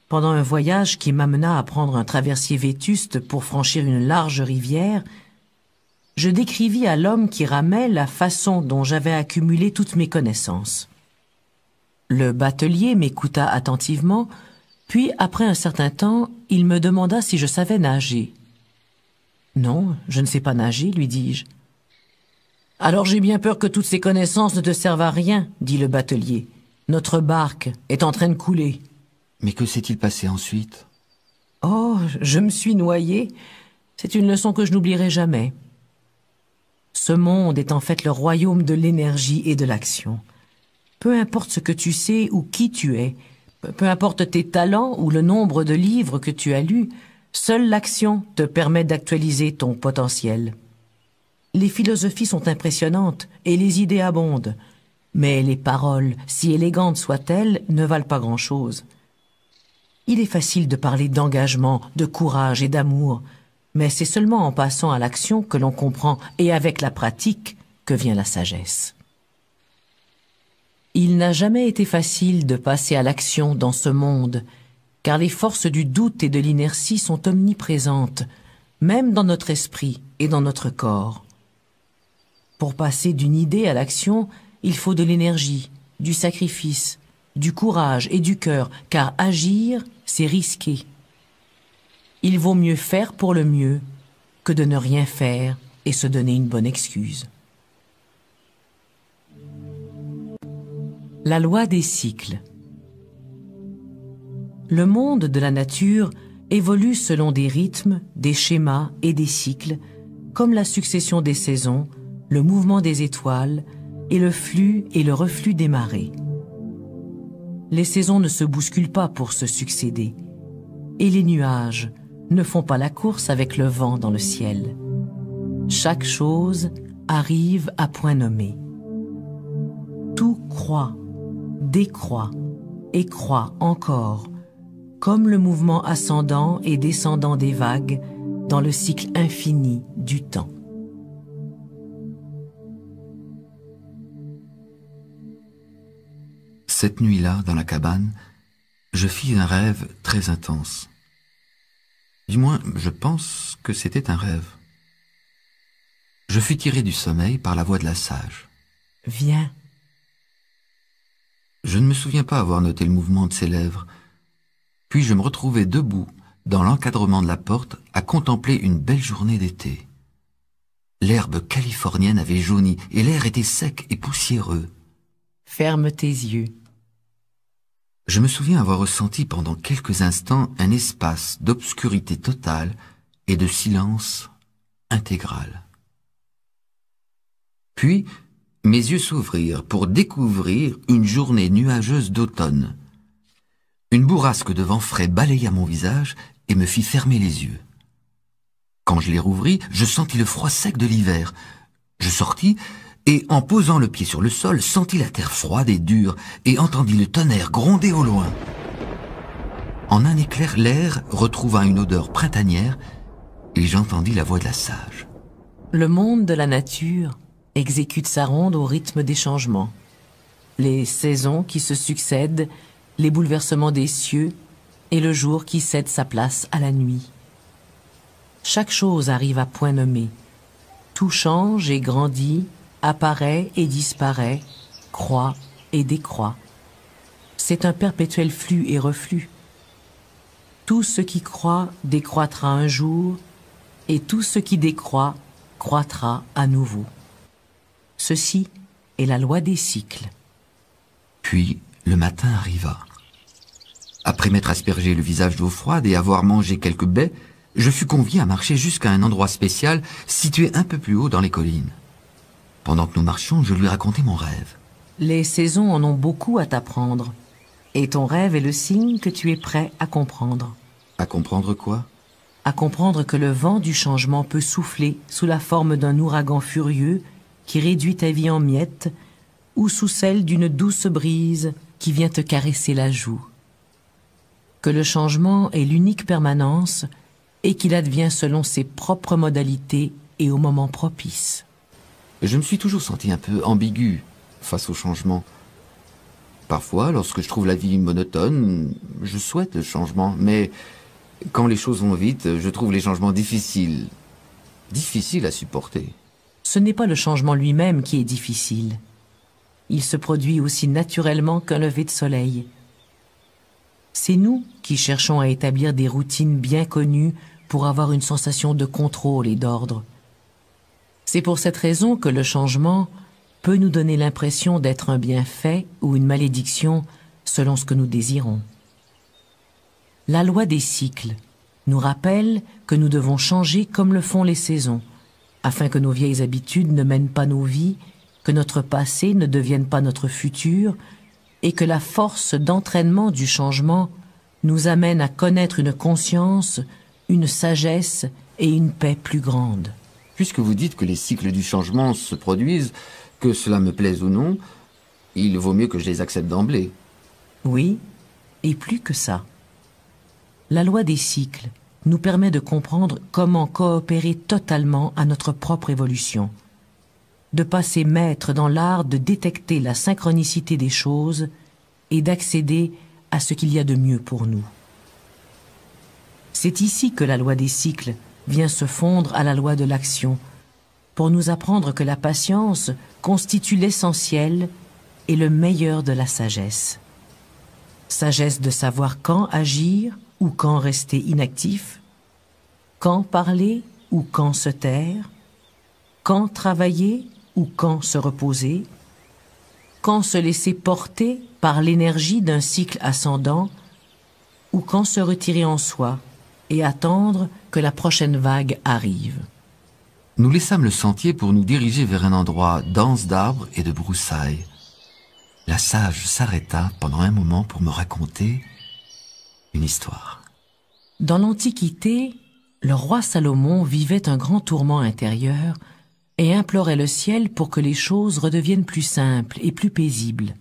pendant un voyage qui m'amena à prendre un traversier vétuste pour franchir une large rivière, je décrivis à l'homme qui ramait la façon dont j'avais accumulé toutes mes connaissances. Le batelier m'écouta attentivement, puis après un certain temps, il me demanda si je savais nager. « Non, je ne sais pas nager, lui dis-je. »« Alors j'ai bien peur que toutes ces connaissances ne te servent à rien, dit le batelier. Notre barque est en train de couler. » Mais que s'est-il passé ensuite? Oh, je me suis noyé. C'est une leçon que je n'oublierai jamais. Ce monde est en fait le royaume de l'énergie et de l'action. Peu importe ce que tu sais ou qui tu es, peu importe tes talents ou le nombre de livres que tu as lus, seule l'action te permet d'actualiser ton potentiel. Les philosophies sont impressionnantes et les idées abondent, mais les paroles, si élégantes soient-elles, ne valent pas grand-chose. Il est facile de parler d'engagement, de courage et d'amour, mais c'est seulement en passant à l'action que l'on comprend, et avec la pratique, que vient la sagesse. Il n'a jamais été facile de passer à l'action dans ce monde, car les forces du doute et de l'inertie sont omniprésentes, même dans notre esprit et dans notre corps. Pour passer d'une idée à l'action, il faut de l'énergie, du sacrifice, du courage et du cœur, car agir, c'est risqué. Il vaut mieux faire pour le mieux que de ne rien faire et se donner une bonne excuse. La loi des cycles. Le monde de la nature évolue selon des rythmes, des schémas et des cycles, comme la succession des saisons, le mouvement des étoiles et le flux et le reflux des marées. Les saisons ne se bousculent pas pour se succéder, et les nuages ne font pas la course avec le vent dans le ciel. Chaque chose arrive à point nommé. Tout croît, décroît et croît encore, comme le mouvement ascendant et descendant des vagues dans le cycle infini du temps. Cette nuit-là, dans la cabane, je fis un rêve très intense. Du moins, je pense que c'était un rêve. Je fus tiré du sommeil par la voix de la sage. « Viens. » Je ne me souviens pas avoir noté le mouvement de ses lèvres. Puis je me retrouvai debout, dans l'encadrement de la porte, à contempler une belle journée d'été. L'herbe californienne avait jauni et l'air était sec et poussiéreux. Ferme tes yeux. Je me souviens avoir ressenti pendant quelques instants un espace d'obscurité totale et de silence intégral. Puis, mes yeux s'ouvrirent pour découvrir une journée nuageuse d'automne. Une bourrasque de vent frais balaya mon visage et me fit fermer les yeux. Quand je les rouvris, je sentis le froid sec de l'hiver. Je sortis et, en posant le pied sur le sol, sentis la terre froide et dure et entendis le tonnerre gronder au loin. En un éclair, l'air retrouva une odeur printanière et j'entendis la voix de la sage. Le monde de la nature exécute sa ronde au rythme des changements. Les saisons qui se succèdent, les bouleversements des cieux et le jour qui cède sa place à la nuit. Chaque chose arrive à point nommé. Tout change et grandit, apparaît et disparaît, croît et décroît. C'est un perpétuel flux et reflux. Tout ce qui croît décroîtra un jour, et tout ce qui décroît croîtra à nouveau. Ceci est la loi des cycles. Puis, le matin arriva. Après m'être aspergé le visage d'eau froide et avoir mangé quelques baies, je fus convié à marcher jusqu'à un endroit spécial situé un peu plus haut dans les collines. Pendant que nous marchions, je lui racontai mon rêve. Les saisons en ont beaucoup à t'apprendre, et ton rêve est le signe que tu es prêt à comprendre. À comprendre quoi? À comprendre que le vent du changement peut souffler sous la forme d'un ouragan furieux qui réduit ta vie en miettes, ou sous celle d'une douce brise qui vient te caresser la joue. Que le changement est l'unique permanence et qu'il advient selon ses propres modalités et au moment propice. Je me suis toujours senti un peu ambigu face au changement. Parfois, lorsque je trouve la vie monotone, je souhaite le changement, mais quand les choses vont vite, je trouve les changements difficiles à supporter. Ce n'est pas le changement lui-même qui est difficile. Il se produit aussi naturellement qu'un lever de soleil. C'est nous qui cherchons à établir des routines bien connues pour avoir une sensation de contrôle et d'ordre. C'est pour cette raison que le changement peut nous donner l'impression d'être un bienfait ou une malédiction selon ce que nous désirons. La loi des cycles nous rappelle que nous devons changer comme le font les saisons, afin que nos vieilles habitudes ne mènent pas nos vies, que notre passé ne devienne pas notre futur, et que la force d'entraînement du changement nous amène à connaître une conscience, une sagesse et une paix plus grandes. Puisque vous dites que les cycles du changement se produisent, que cela me plaise ou non, il vaut mieux que je les accepte d'emblée. Oui, et plus que ça. La loi des cycles nous permet de comprendre comment coopérer totalement à notre propre évolution, de passer maître dans l'art de détecter la synchronicité des choses et d'accéder à ce qu'il y a de mieux pour nous. C'est ici que la loi des cycles vient se fondre à la loi de l'action, pour nous apprendre que la patience constitue l'essentiel et le meilleur de la sagesse. Sagesse de savoir quand agir ou quand rester inactif, quand parler ou quand se taire, quand travailler ou quand se reposer, quand se laisser porter par l'énergie d'un cycle ascendant ou quand se retirer en soi et attendre que la prochaine vague arrive. Nous laissâmes le sentier pour nous diriger vers un endroit dense d'arbres et de broussailles. La sage s'arrêta pendant un moment pour me raconter une histoire. Dans l'Antiquité, le roi Salomon vivait un grand tourment intérieur et implorait le ciel pour que les choses redeviennent plus simples et plus paisibles.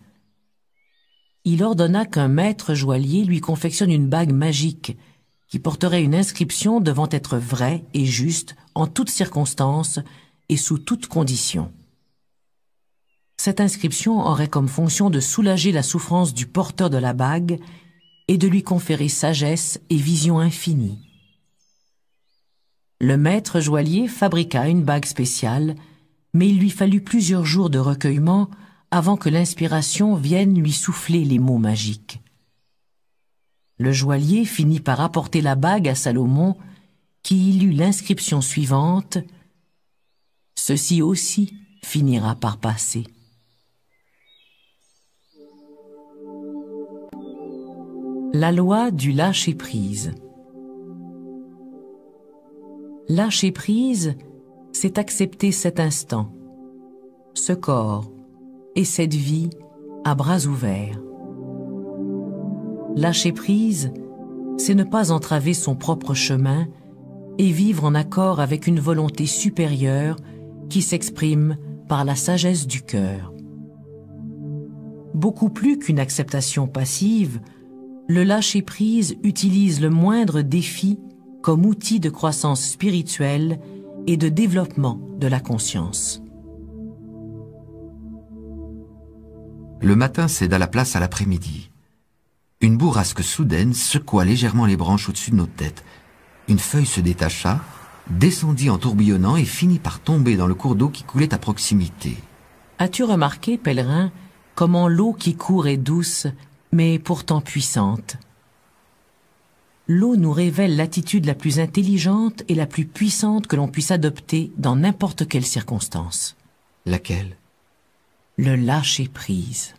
Il ordonna qu'un maître joaillier lui confectionne une bague magique qui porterait une inscription devant être vraie et juste en toutes circonstances et sous toutes conditions. Cette inscription aurait comme fonction de soulager la souffrance du porteur de la bague et de lui conférer sagesse et vision infinie. Le maître joaillier fabriqua une bague spéciale, mais il lui fallut plusieurs jours de recueillement avant que l'inspiration vienne lui souffler les mots magiques. Le joaillier finit par apporter la bague à Salomon, qui y lut l'inscription suivante: « Ceci aussi finira par passer. » La loi du lâcher-prise. Lâcher prise, c'est accepter cet instant, ce corps et cette vie à bras ouverts. Lâcher prise, c'est ne pas entraver son propre chemin et vivre en accord avec une volonté supérieure qui s'exprime par la sagesse du cœur. Beaucoup plus qu'une acceptation passive, le lâcher-prise utilise le moindre défi comme outil de croissance spirituelle et de développement de la conscience. Le matin céda la place à l'après-midi. Une bourrasque soudaine secoua légèrement les branches au-dessus de nos têtes. Une feuille se détacha, descendit en tourbillonnant et finit par tomber dans le cours d'eau qui coulait à proximité. As-tu remarqué, pèlerin, comment l'eau qui court est douce, mais pourtant puissante? L'eau nous révèle l'attitude la plus intelligente et la plus puissante que l'on puisse adopter dans n'importe quelle circonstance. Laquelle? Le lâcher-prise.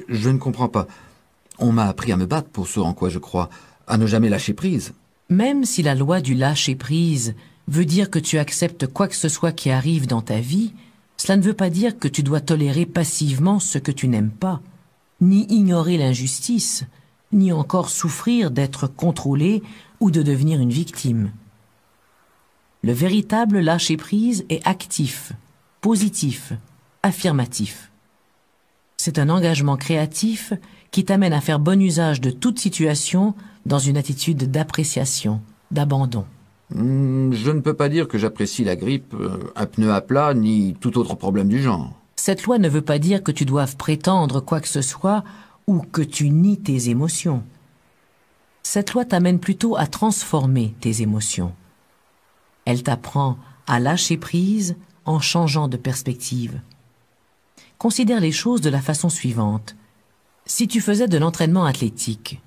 Je ne comprends pas. On m'a appris à me battre pour ce en quoi je crois, à ne jamais lâcher prise. Même si la loi du lâcher-prise veut dire que tu acceptes quoi que ce soit qui arrive dans ta vie, cela ne veut pas dire que tu dois tolérer passivement ce que tu n'aimes pas, ni ignorer l'injustice, ni encore souffrir d'être contrôlé ou de devenir une victime. Le véritable lâcher-prise est actif, positif, affirmatif. C'est un engagement créatif qui t'amène à faire bon usage de toute situation dans une attitude d'appréciation, d'abandon. Je ne peux pas dire que j'apprécie la grippe, un pneu à plat, ni tout autre problème du genre. Cette loi ne veut pas dire que tu doives prétendre quoi que ce soit ou que tu nies tes émotions. Cette loi t'amène plutôt à transformer tes émotions. Elle t'apprend à lâcher prise en changeant de perspective. Considère les choses de la façon suivante. Si tu faisais de l'entraînement athlétique,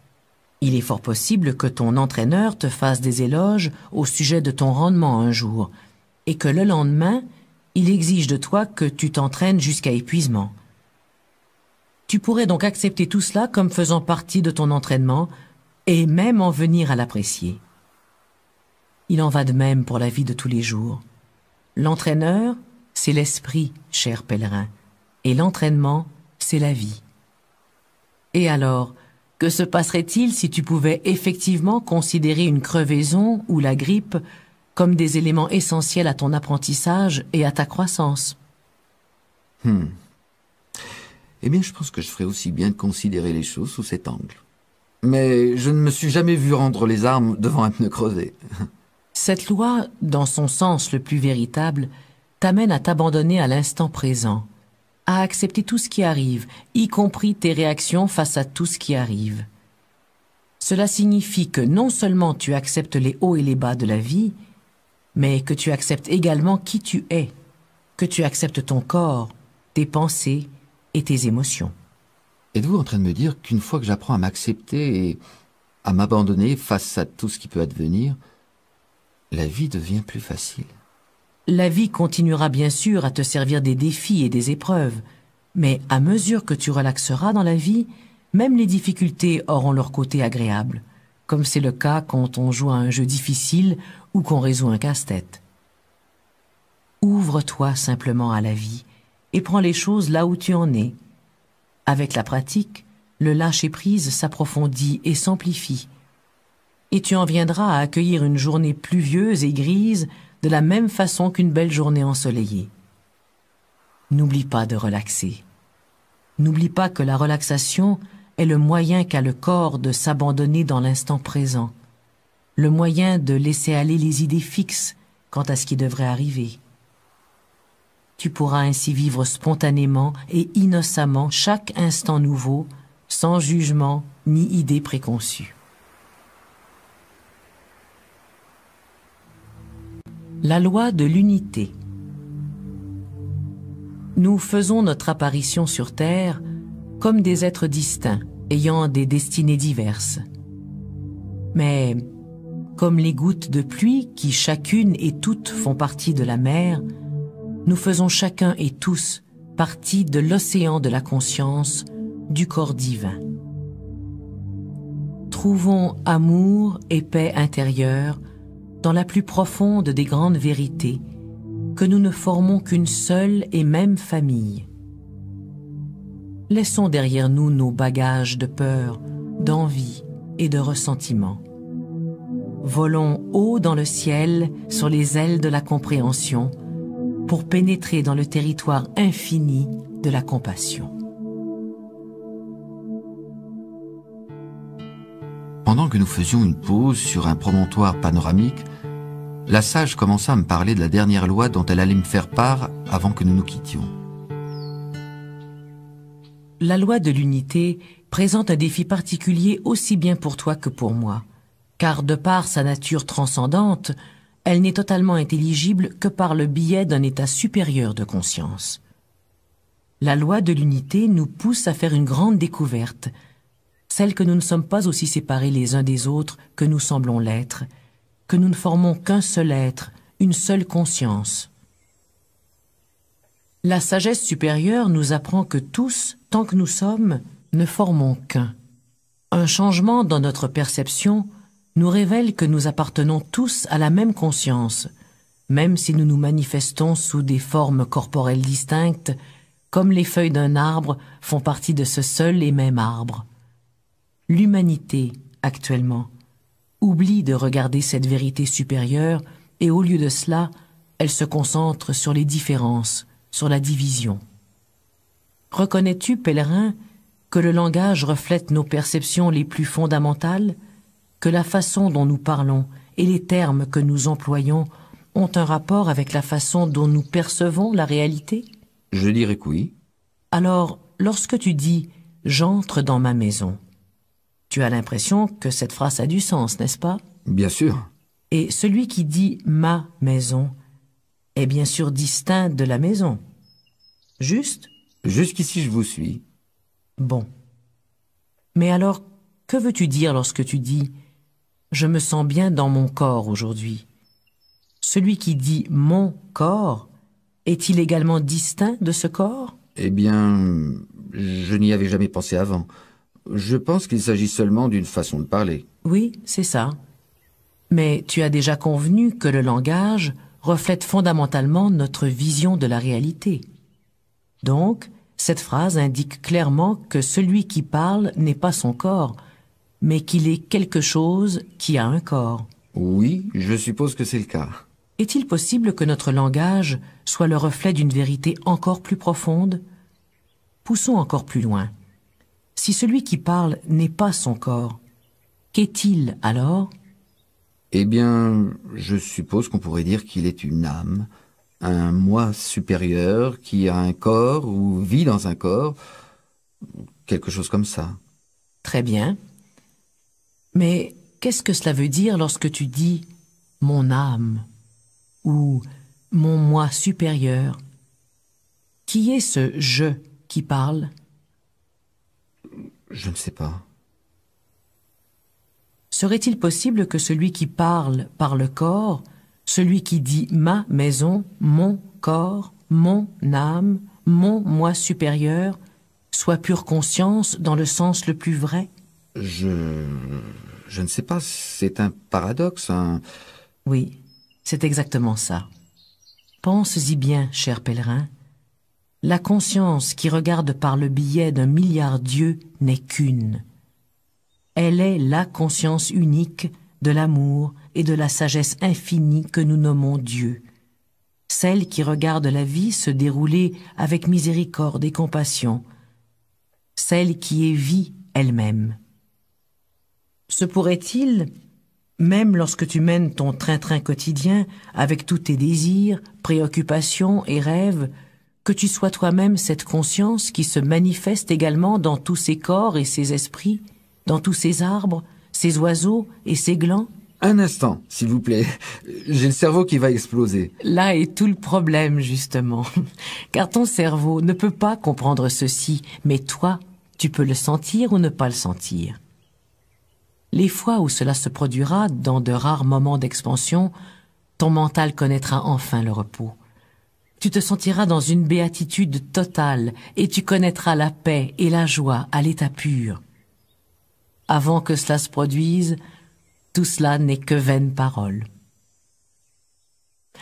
il est fort possible que ton entraîneur te fasse des éloges au sujet de ton rendement un jour et que le lendemain, il exige de toi que tu t'entraînes jusqu'à épuisement. Tu pourrais donc accepter tout cela comme faisant partie de ton entraînement et même en venir à l'apprécier. Il en va de même pour la vie de tous les jours. L'entraîneur, c'est l'esprit, cher pèlerin, et l'entraînement, c'est la vie. Et alors, que se passerait-il si tu pouvais effectivement considérer une crevaison ou la grippe comme des éléments essentiels à ton apprentissage et à ta croissance? Eh bien, je pense que je ferais aussi bien de considérer les choses sous cet angle. Mais je ne me suis jamais vu rendre les armes devant un pneu crevé. Cette loi, dans son sens le plus véritable, t'amène à t'abandonner à l'instant présent, à accepter tout ce qui arrive, y compris tes réactions face à tout ce qui arrive. Cela signifie que non seulement tu acceptes les hauts et les bas de la vie, mais que tu acceptes également qui tu es, que tu acceptes ton corps, tes pensées et tes émotions. Êtes-vous en train de me dire qu'une fois que j'apprends à m'accepter et à m'abandonner face à tout ce qui peut advenir, la vie devient plus facile? La vie continuera bien sûr à te servir des défis et des épreuves, mais à mesure que tu relaxeras dans la vie, même les difficultés auront leur côté agréable, comme c'est le cas quand on joue à un jeu difficile ou qu'on résout un casse-tête. Ouvre-toi simplement à la vie et prends les choses là où tu en es. Avec la pratique, le lâcher-prise s'approfondit et s'amplifie, et tu en viendras à accueillir une journée pluvieuse et grise de la même façon qu'une belle journée ensoleillée. N'oublie pas de relaxer. N'oublie pas que la relaxation est le moyen qu'a le corps de s'abandonner dans l'instant présent, le moyen de laisser aller les idées fixes quant à ce qui devrait arriver. Tu pourras ainsi vivre spontanément et innocemment chaque instant nouveau, sans jugement ni idée préconçue. La loi de l'unité. Nous faisons notre apparition sur Terre comme des êtres distincts, ayant des destinées diverses. Mais, comme les gouttes de pluie qui chacune et toutes font partie de la mer, nous faisons chacun et tous partie de l'océan de la conscience, du corps divin. trouvons amour et paix intérieure dans la plus profonde des grandes vérités, que nous ne formons qu'une seule et même famille. Laissons derrière nous nos bagages de peur, d'envie et de ressentiment. Volons haut dans le ciel sur les ailes de la compréhension pour pénétrer dans le territoire infini de la compassion. Pendant que nous faisions une pause sur un promontoire panoramique, la sage commença à me parler de la dernière loi dont elle allait me faire part avant que nous nous quittions. La loi de l'unité présente un défi particulier aussi bien pour toi que pour moi, car de par sa nature transcendante, elle n'est totalement intelligible que par le biais d'un état supérieur de conscience. La loi de l'unité nous pousse à faire une grande découverte, celle que nous ne sommes pas aussi séparés les uns des autres que nous semblons l'être, que nous ne formons qu'un seul être, une seule conscience. La sagesse supérieure nous apprend que tous, tant que nous sommes, ne formons qu'un. Un changement dans notre perception nous révèle que nous appartenons tous à la même conscience, même si nous nous manifestons sous des formes corporelles distinctes, comme les feuilles d'un arbre font partie de ce seul et même arbre. L'humanité, actuellement, oublie de regarder cette vérité supérieure et au lieu de cela, elle se concentre sur les différences, sur la division. Reconnais-tu, pèlerin, que le langage reflète nos perceptions les plus fondamentales, que la façon dont nous parlons et les termes que nous employons ont un rapport avec la façon dont nous percevons la réalité? Je dirais que oui. Alors, lorsque tu dis « j'entre dans ma maison », tu as l'impression que cette phrase a du sens, n'est-ce pas? Bien sûr. Et celui qui dit « ma maison » est bien sûr distinct de la maison. Juste? Jusqu'ici, je vous suis. Bon. Mais alors, que veux-tu dire lorsque tu dis « je me sens bien dans mon corps aujourd'hui » ? Celui qui dit « mon corps » est-il également distinct de ce corps? Eh bien, je n'y avais jamais pensé avant. Je pense qu'il s'agit seulement d'une façon de parler. Oui, c'est ça. Mais tu as déjà convenu que le langage reflète fondamentalement notre vision de la réalité. Donc, cette phrase indique clairement que celui qui parle n'est pas son corps, mais qu'il est quelque chose qui a un corps. Oui, je suppose que c'est le cas. Est-il possible que notre langage soit le reflet d'une vérité encore plus profonde? Poussons encore plus loin. Si celui qui parle n'est pas son corps, qu'est-il alors? Eh bien, je suppose qu'on pourrait dire qu'il est une âme, un moi supérieur qui a un corps ou vit dans un corps, quelque chose comme ça. Très bien. Mais qu'est-ce que cela veut dire lorsque tu dis « mon âme » ou « mon moi supérieur » ? Qui est ce « je » qui parle ? Je ne sais pas. Serait-il possible que celui qui parle par le corps, celui qui dit « ma maison »,« mon corps »,« mon âme »,« mon moi supérieur » soit pure conscience dans le sens le plus vrai? Je ne sais pas, c'est un paradoxe, Oui, c'est exactement ça. Pense-y bien, cher pèlerin. La conscience qui regarde par le biais d'un milliard d'yeux n'est qu'une. Elle est la conscience unique de l'amour et de la sagesse infinie que nous nommons Dieu. Celle qui regarde la vie se dérouler avec miséricorde et compassion. Celle qui est vie elle-même. Se pourrait-il, même lorsque tu mènes ton train-train quotidien avec tous tes désirs, préoccupations et rêves, que tu sois toi-même cette conscience qui se manifeste également dans tous ces corps et ces esprits, dans tous ces arbres, ces oiseaux et ces glands? Un instant, s'il vous plaît. J'ai le cerveau qui va exploser. Là est tout le problème, justement. Car ton cerveau ne peut pas comprendre ceci, mais toi, tu peux le sentir ou ne pas le sentir. Les fois où cela se produira, dans de rares moments d'expansion, ton mental connaîtra enfin le repos. Tu te sentiras dans une béatitude totale et tu connaîtras la paix et la joie à l'état pur. avant que cela se produise, tout cela n'est que vaine parole.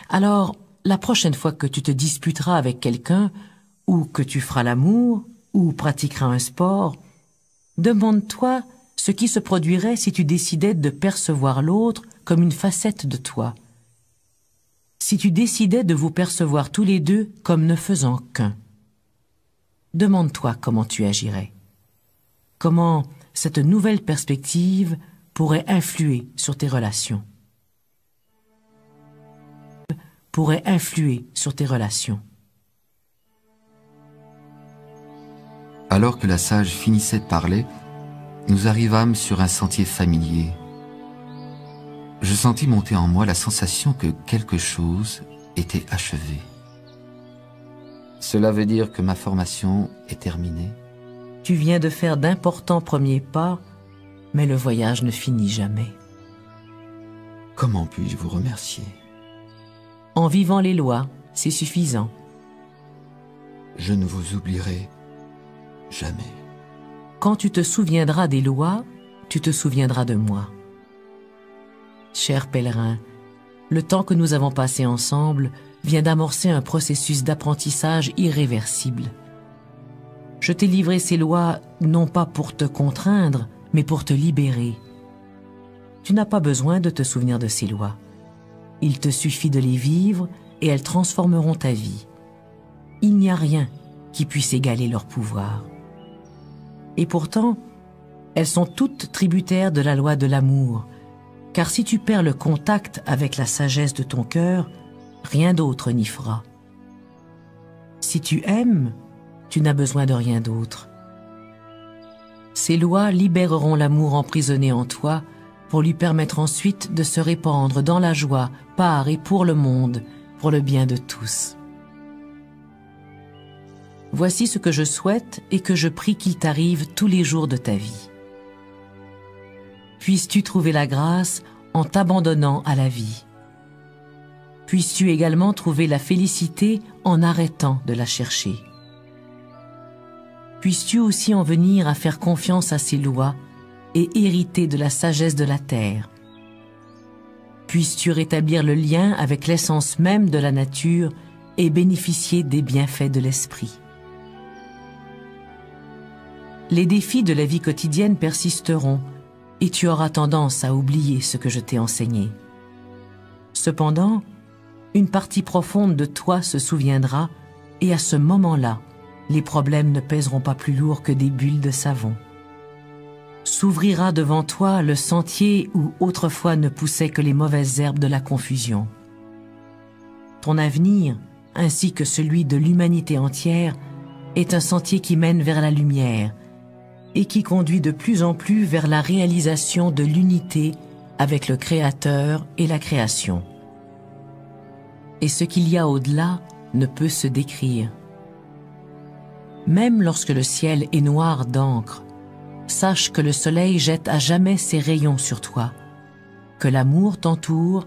Alors, la prochaine fois que tu te disputeras avec quelqu'un, ou que tu feras l'amour, ou pratiqueras un sport, demande-toi ce qui se produirait si tu décidais de percevoir l'autre comme une facette de toi. Si tu décidais de vous percevoir tous les deux comme ne faisant qu'un. Demande-toi comment tu agirais. Comment cette nouvelle perspective pourrait influer sur tes relations. Alors que la sage finissait de parler, nous arrivâmes sur un sentier familier. Je sentis monter en moi la sensation que quelque chose était achevé. Cela veut dire que ma formation est terminée. Tu viens de faire d'importants premiers pas, mais le voyage ne finit jamais. Comment puis-je vous remercier? En vivant les lois, c'est suffisant. Je ne vous oublierai jamais. Quand tu te souviendras des lois, tu te souviendras de moi. Cher pèlerin, le temps que nous avons passé ensemble vient d'amorcer un processus d'apprentissage irréversible. Je t'ai livré ces lois non pas pour te contraindre, mais pour te libérer. Tu n'as pas besoin de te souvenir de ces lois. Il te suffit de les vivre et elles transformeront ta vie. Il n'y a rien qui puisse égaler leur pouvoir. Et pourtant, elles sont toutes tributaires de la loi de l'amour, car si tu perds le contact avec la sagesse de ton cœur, rien d'autre n'y fera. Si tu aimes, tu n'as besoin de rien d'autre. Ces lois libéreront l'amour emprisonné en toi pour lui permettre ensuite de se répandre dans la joie par et pour le monde, pour le bien de tous. Voici ce que je souhaite et que je prie qu'il t'arrive tous les jours de ta vie. Puisses-tu trouver la grâce en t'abandonnant à la vie. Puisses-tu également trouver la félicité en arrêtant de la chercher. Puisses-tu aussi en venir à faire confiance à ces lois et hériter de la sagesse de la terre. Puisses-tu rétablir le lien avec l'essence même de la nature et bénéficier des bienfaits de l'esprit. Les défis de la vie quotidienne persisteront et tu auras tendance à oublier ce que je t'ai enseigné. Cependant, une partie profonde de toi se souviendra et à ce moment-là, les problèmes ne pèseront pas plus lourd que des bulles de savon. S'ouvrira devant toi le sentier où autrefois ne poussaient que les mauvaises herbes de la confusion. Ton avenir, ainsi que celui de l'humanité entière, est un sentier qui mène vers la lumière et qui conduit de plus en plus vers la réalisation de l'unité avec le Créateur et la création. Et ce qu'il y a au-delà ne peut se décrire. Même lorsque le ciel est noir d'encre, sache que le soleil jette à jamais ses rayons sur toi, que l'amour t'entoure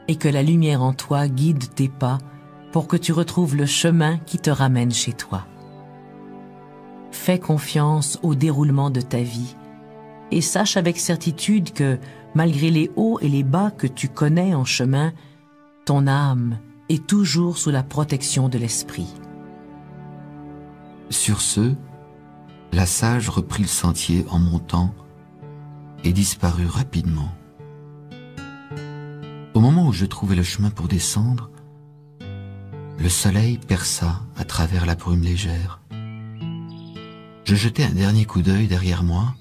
et que la lumière en toi guide tes pas pour que tu retrouves le chemin qui te ramène chez toi. Fais confiance au déroulement de ta vie et sache avec certitude que, malgré les hauts et les bas que tu connais en chemin, ton âme est toujours sous la protection de l'esprit. Sur ce, la sage reprit le sentier en montant et disparut rapidement. Au moment où je trouvais le chemin pour descendre, le soleil perça à travers la brume légère. Je jetai un dernier coup d'œil derrière moi,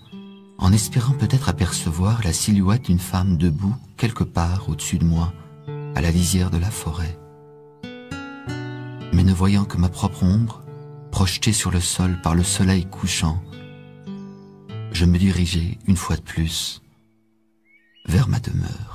en espérant peut-être apercevoir la silhouette d'une femme debout quelque part au-dessus de moi, à la lisière de la forêt. Mais ne voyant que ma propre ombre, projetée sur le sol par le soleil couchant, je me dirigeai une fois de plus vers ma demeure.